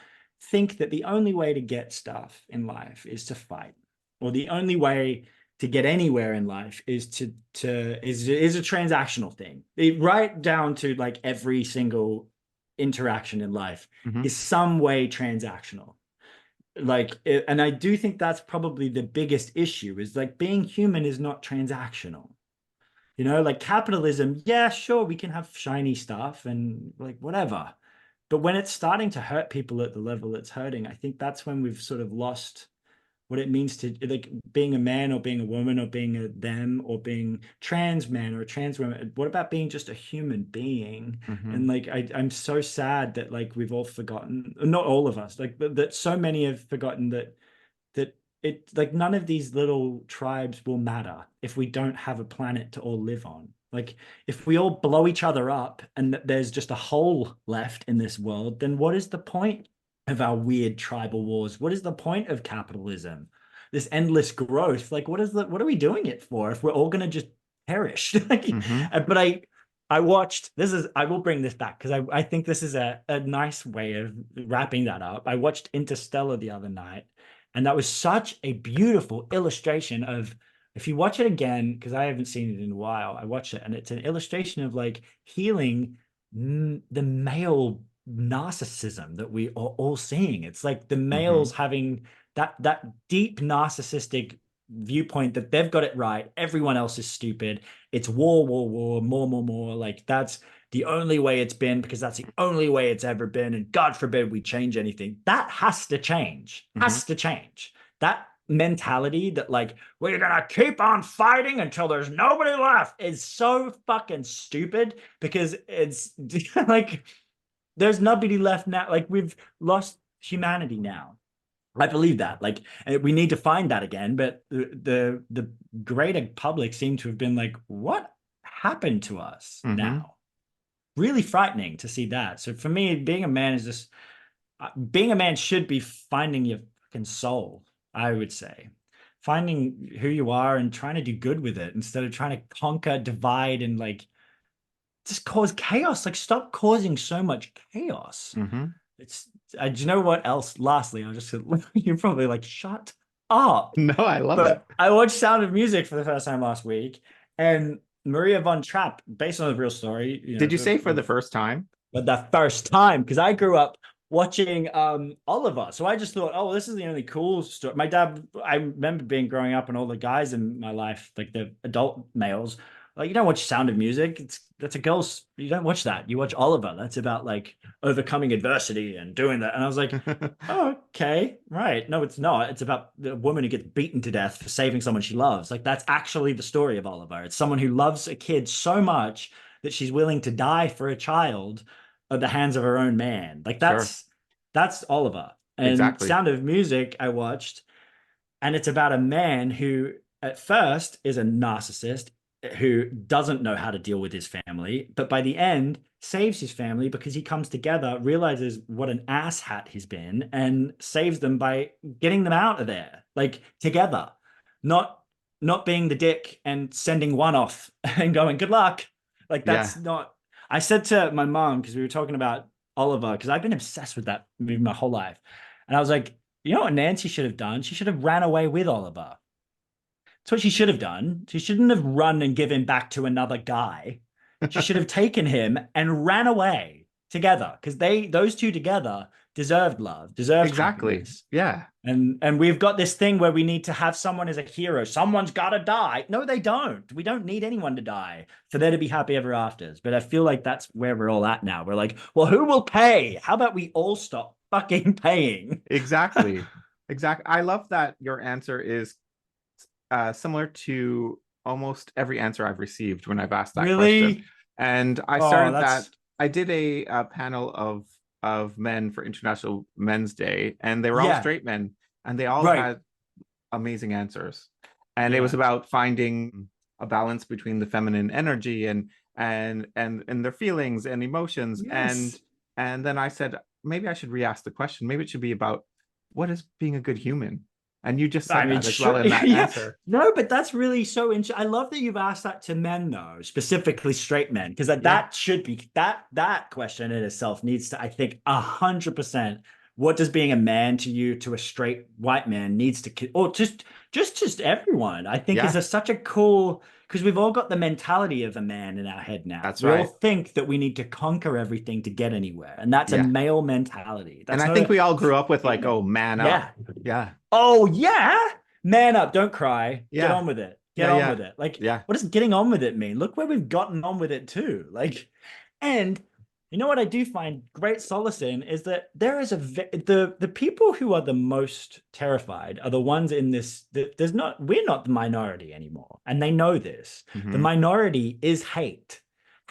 think that the only way to get stuff in life is to fight, or the only way to get anywhere in life is is a transactional thing. Right down to like every single interaction in life Hmm. is some way transactional. And I do think that's probably the biggest issue, is like being human is not transactional. Like capitalism, yeah, sure, we can have shiny stuff and like whatever. But when it's starting to hurt people at the level it's hurting, I think that's when we've sort of lost what it means to, like, being a man or being a woman or being a them or being trans man or a trans woman. What about being just a human being? Hmm. And like, I'm so sad that like we've all forgotten, not all of us, like that so many have forgotten that it, like, none of these little tribes will matter if we don't have a planet to all live on. Like, if we all blow each other up and there's just a hole left in this world, then what is the point of our weird tribal wars? What is the point of capitalism? This endless growth. Like, what are we doing it for if we're all gonna just perish? Like, Hmm. but I watched, I will bring this back because I think this is a nice way of wrapping that up. I watched Interstellar the other night, and that was such a beautiful illustration of, if you watch it again, because I haven't seen it in a while, I watched it and it's an illustration of like healing the male narcissism that we are all seeing. It's like the Hmm. males having that deep narcissistic viewpoint that they've got it right, everyone else is stupid. It's war, war, war, more, more, more. Like, that's the only way it's been because that's the only way it's ever been. And God forbid we change anything. That has to change. Hmm. Has to change. That mentality that like we're gonna keep on fighting until there's nobody left is so fucking stupid, because it's like there's nobody left now. Like, we've lost humanity now. I believe that. Like, we need to find that again. But the greater public seem to have been like, what happened to us Hmm. now? really frightening to see that. So for me, being a man is just being a man should be finding your fucking soul, I would say. Finding who you are and trying to do good with it instead of trying to conquer, divide, and like just cause chaos. Like stop causing so much chaos. Hmm. It's do you know what else? Lastly, I'll just you're probably like, shut up. No, I love it. But I watched Sound of Music for the first time last week, and Maria von Trapp, based on a real story, Did you say for the first time? but the first time, because I grew up watching Oliver. So I just thought, oh, this is the only cool story. My dad, I remember being growing up and all the guys in my life, like the adult males, like you don't watch Sound of Music. That's a girl's, you don't watch that. You watch Oliver. That's about like overcoming adversity and doing that. And I was like, oh, okay, right. No, it's not. It's about the woman who gets beaten to death for saving someone she loves. Like that's actually the story of Oliver. It's someone who loves a kid so much that she's willing to die for a child at the hands of her own man. Like Sure. that's Oliver. And Exactly. Sound of Music I watched, and it's about a man who at first is a narcissist who doesn't know how to deal with his family, but by the end saves his family because he comes together, realizes what an asshat he's been, and saves them by getting them out of there, like together, not not being the dick and sending one off and going good luck. Like Yeah. that's not. I said to my mom because we were talking about Oliver because I've been obsessed with that movie my whole life, and I was like, you know what Nancy should have done? She should have ran away with Oliver. That's what she should have done. She shouldn't have run and given back to another guy. She should have taken him and ran away together because those two together deserved love, deserved Exactly. happiness. Yeah. And we've got this thing where we need to have someone as a hero. Someone's got to die. No, they don't. We don't need anyone to die for there to be happy ever afters. But I feel like that's where we're all at now. We're like, well, who will pay? How about we all stop fucking paying? Exactly. Exactly. I love that your answer is similar to almost every answer I've received when I've asked that question. Really? And I Oh, started that. that's I did a panel of men for International Men's Day, and they were all yeah, straight men, and they all right. had amazing answers. And it was Yeah. about finding a balance between the feminine energy and their feelings and emotions. Yes. And then I said, maybe I should re-ask the question. Maybe it should be about what is being a good human? And you just I said mean, that as well sure. in that Yeah. answer. No, but that's really so interesting. I love that you've asked that to men, though, specifically straight men, because Yeah. that should be that question in itself needs to, I think, 100%. What does being a man to you, to a straight white man, needs to, or just everyone, I think, is Yeah. such a cool because we've all got the mentality of a man in our head now. That's We all right. think that we need to conquer everything to get anywhere, and that's a Yeah. male mentality. And That's I not think a we all grew up with like, female. oh, man up. Yeah. Yeah. Oh yeah, man up, don't cry, get Yeah. on with it, get Yeah. on Yeah. with it. Like, Yeah. what does getting on with it mean? Look where we've gotten on with it too. Like, and you know what I do find great solace in is that there is the people who are the most terrified are the ones in this. There's not we're not the minority anymore, and they know this. The Hmm. minority is hate,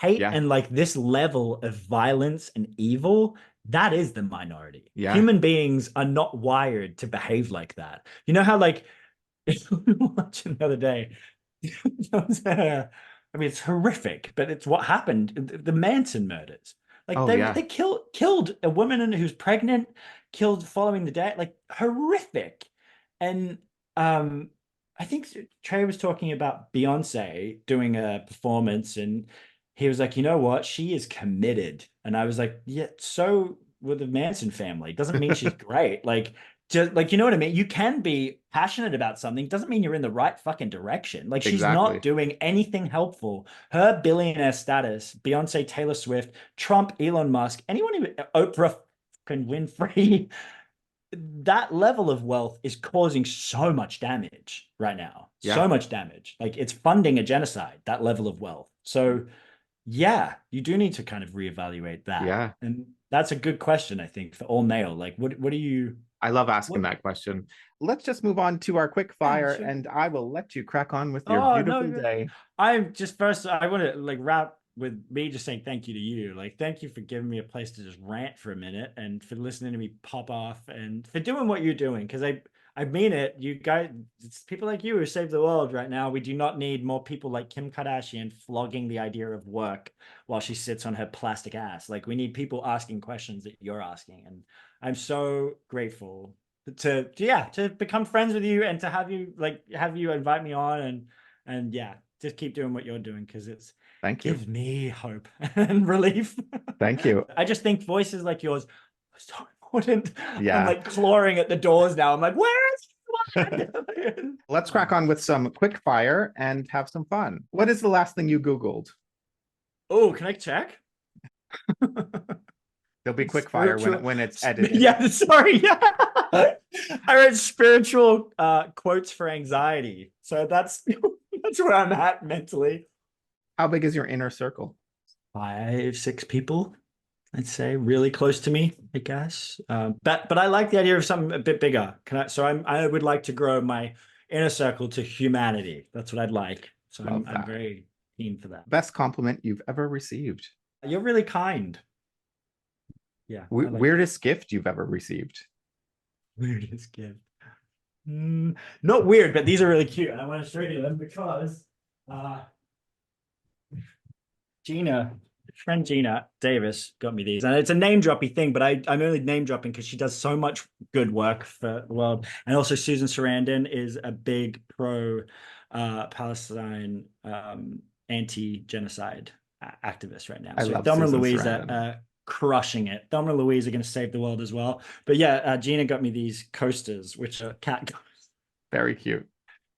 Yeah. and like this level of violence and evil. That is the minority. Yeah. Human beings are not wired to behave like that. You know how like watching the other day. I mean, it's horrific, but it's what happened. The Manson murders. Like Oh, they yeah. killed a woman who's pregnant, killed following the death, like horrific. And um, I think Trey was talking about Beyonce doing a performance, and he was like, you know what? She is committed. And I was like, yeah, so with the Manson family. Doesn't mean she's great. Like just like you know what I mean? You can be passionate about something, doesn't mean you're in the right fucking direction. Like she's not Exactly. doing anything helpful. Her billionaire status, Beyonce, Taylor Swift, Trump, Elon Musk, anyone who Oprah can Winfrey, that level of wealth is causing so much damage right now. Yeah. So much damage. Like it's funding a genocide, that level of wealth. So yeah, you do need to kind of reevaluate that. Yeah. And that's a good question, I think, for all male. Like what do you I love asking what that question. Let's just move on to our quick yeah, fire, sure. and I will let you crack on with your Oh no, beautiful day. I'm just first. I want to like wrap with me just saying thank you to you. Like, thank you for giving me a place to just rant for a minute, and for listening to me pop off, and for doing what you're doing. Because I I mean it. You guys, it's people like you who save the world right now. We do not need more people like Kim Kardashian flogging the idea of work while she sits on her plastic ass. Like we need people asking questions that you're asking. And I'm so grateful to become friends with you and to have you invite me on and yeah, just keep doing what you're doing because it's Thank you. gives me hope and relief. Thank you. I just think voices like yours are so important. I'm Yeah. like clawing at the doors now. I'm like, where is Let's crack on with some quick fire and have some fun. What is the last thing you Googled? Oh, can I check? There'll be quick fire Spiritual. when it's edited. Yeah, sorry. Yeah. I read spiritual quotes for anxiety. So that's where I'm at mentally. How big is your inner circle? 5, 6 people, I'd say, really close to me, I guess. But I like the idea of something a bit bigger. I would like to grow my inner circle to humanity. That's what I'd like. So Love I'm that. very keen for that. Best compliment you've ever received? You're really kind. Yeah, I like that. Weirdest gift you've ever received? Weirdest gift. Not weird, but these are really cute. And I want to show you them because Gina, friend Gina Davis got me these. And it's a name droppy thing, but I'm only name dropping because she does so much good work for the world. And also Susan Sarandon is a big pro Palestine anti-genocide activist right now. I So love Thelma and Susan Louise Sarandon. are crushing it. Thelma and Louise are going to save the world as well. But yeah, Gina got me these coasters, which are cat Very cute.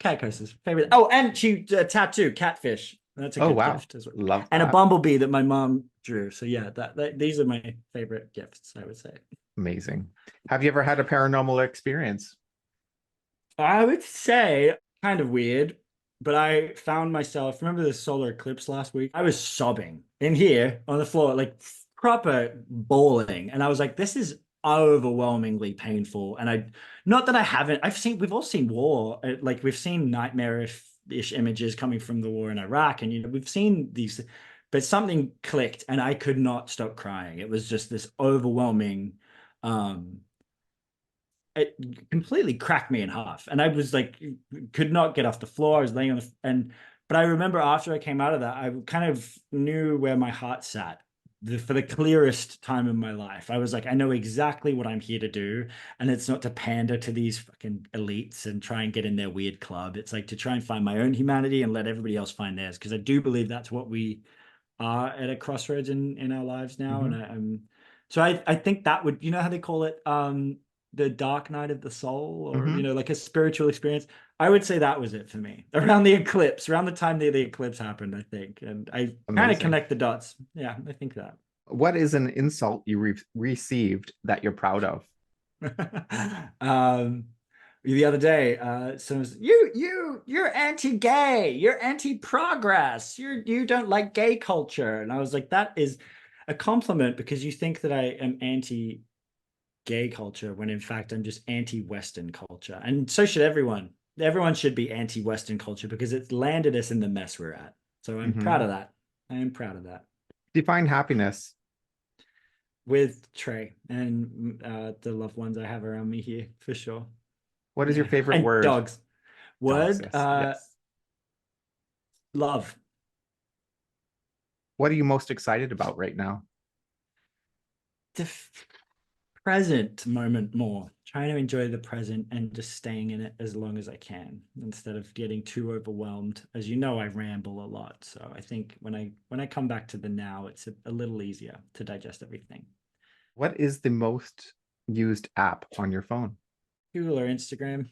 coasters. Favorite. Oh, and she tattoo catfish. That's a Oh, good wow. gift as well. Love And a that. bumblebee that my mom drew. So yeah, these are my favorite gifts, I would say. Amazing. Have you ever had a paranormal experience? I would say kind of weird, but I found myself, remember the solar eclipse last week? I was sobbing in here on the floor, like proper bawling. And I was like, this is overwhelmingly painful. And not that I haven't, we've all seen war, like we've seen nightmarish images coming from the war in Iraq. And, we've seen these, but something clicked and I could not stop crying. It was just this overwhelming, it completely cracked me in half. And I was like, could not get off the floor. I was laying on but I remember after I came out of that, I kind of knew where my heart sat for the clearest time in my life. I was like, I know exactly what I'm here to do. And it's not to pander to these fucking elites and try and get in their weird club. It's like to try and find my own humanity and let everybody else find theirs. Because I do believe that's what we are at a crossroads in our lives now. Mhm. And so I think that would, how they call it? The dark night of the soul, or Mhm. like a spiritual experience. I would say that was it for me around the eclipse, around the time the eclipse happened, I think. And I kind of Amazing. connect the dots. Yeah, I think that. What is an insult you received that you're proud of? um the other day, someone was, you're anti-gay, you're anti-progress, you don't like gay culture. And I was like, that is a compliment because you think that I am anti gay culture when in fact I'm just anti-Western culture. And so should everyone. Everyone should be anti-Western culture because it's landed us in the mess we're at. So I'm proud Mhm. of that. I am proud of that. Define happiness. With Trey and the loved ones I have around me here, for sure. What is your Yeah. favorite And word? dogs. Dogs, Word, yes. Yes. love. What are you most excited about right now? The present moment more, trying to enjoy the present and just staying in it as long as I can instead of getting too overwhelmed. As you know, I ramble a lot, so I think when I come back to the now, it's a little easier to digest everything. What is the most used app on your phone? Google or Instagram.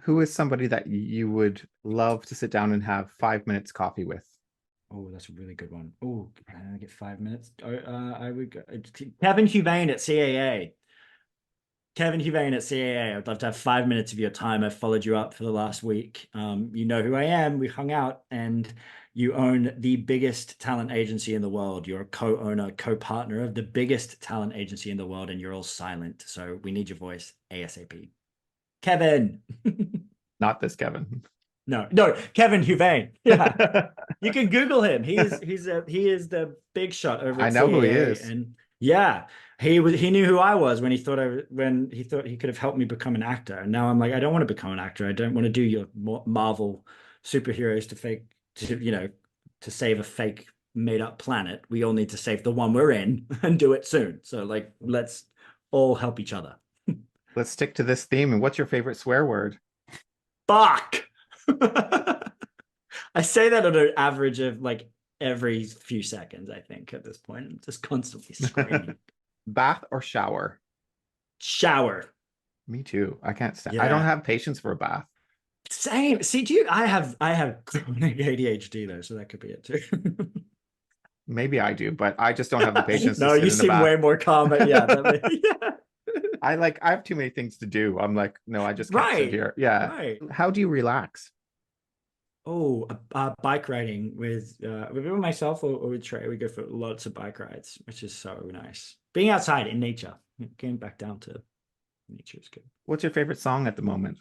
Who is somebody that you would love to sit down and have 5 minutes coffee with? Oh, that's a really good one. Oh, can I get 5 minutes? I would go Kevin Huvane at CAA. Kevin Huvane at CAA. I'd love to have 5 minutes of your time. I've followed you up for the last week. You know who I am. We hung out, and you own the biggest talent agency in the world. You're a co-owner, co-partner of the biggest talent agency in the world, and you're all silent. So we need your voice ASAP. Kevin. Not this Kevin. No, Kevin Huvane. Yeah. You can Google him. He is the big shot over I at know who he CAA. is. And yeah, He knew who I was when when he thought he could have helped me become an actor. And now I'm like, I don't want to become an actor. I don't want to do your Marvel superheroes to save a fake made up planet. We all need to save the one we're in and do it soon. So like, let's all help each other. Let's stick to this theme. And what's your favorite swear word? Fuck. I say that on an average of like every few seconds, I think, at this point. I'm just constantly screaming. Bath or shower? Shower. Me too. I can't stand. I don't Yeah. have patience for a bath. Same. See, I have chronic ADHD though, so that could be it too. Maybe I do, but I just don't have the patience to No, sit you in the seem bath. way more calm, but yeah, yeah. I have too many things to do. I'm like, no, I just can't sit Right. here. Yeah. Right. How do you relax? Oh, bike riding with myself or with Trey. We go for lots of bike rides, which is so nice. Being outside in nature, getting back down to nature is good. What's your favorite song at the moment?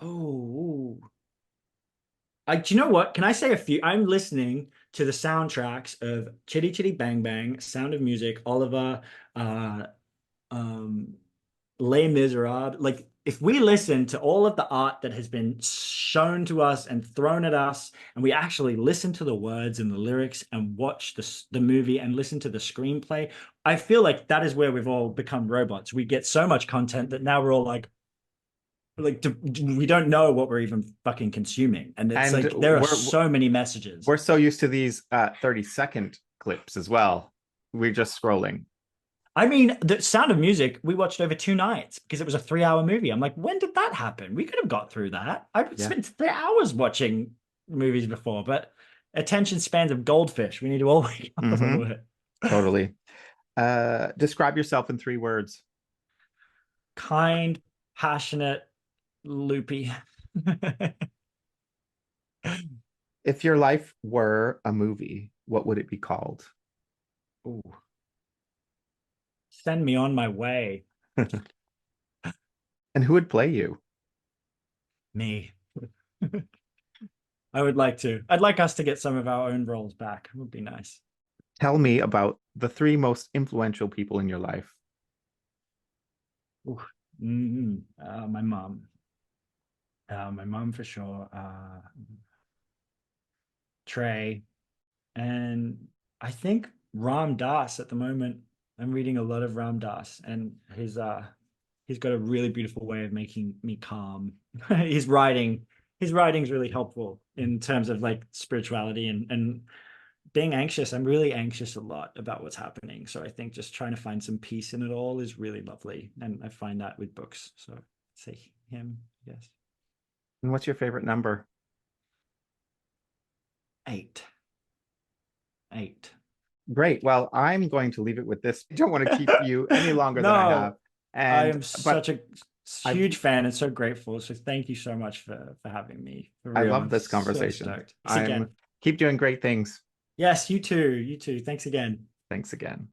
Oh, do you know what? Can I say a few? I'm listening to the soundtracks of Chitty Chitty Bang Bang, Sound of Music, Oliver, uh, um, Les Miserables. Like, if we listen to all of the art that has been shown to us and thrown at us, and we actually listen to the words and the lyrics and watch the movie and listen to the screenplay, I feel like that is where we've all become robots. We get so much content that now we're all like we don't know what we're even fucking consuming, and it's And like there are so many messages. we're so used to these 30-second clips as well. We're just scrolling. I mean, the Sound of Music we watched over 2 nights because it was a 3 hour movie. I'm like, when did that happen? We could have got through that. I've Yeah. spent 3 hours watching movies before, but attention spans of goldfish. We need to all wake up a Mm-hmm. little bit. Totally. Describe yourself in 3 words. Kind, passionate, loopy. If your life were a movie, what would it be called? Ooh, send me on my way. And who would play you? Me. I would like to. I'd like us to get some of our own roles back. It would be nice. Tell me about the 3 most influential people in your life. Ooh. Mm-hmm. My mom. My mom for sure. Trey, and I think Ram Dass at the moment. I'm reading a lot of Ram Dass, and he's got a really beautiful way of making me calm. His writing's really helpful in terms of like spirituality and being anxious. I'm really anxious a lot about what's happening. So I think just trying to find some peace in it all is really lovely. And I find that with books. So I'd say him, yes. And what's your favorite number? 8. 8. Great. Well, I'm going to leave it with this. I don't want to keep you any longer than I have. No, I And am but such a I huge fan and so grateful. So thank you so much for having me. For I real. love I'm this so conversation. stoked. Thanks again. Keep doing great things. Yes, you too. You too. Thanks again. Thanks again.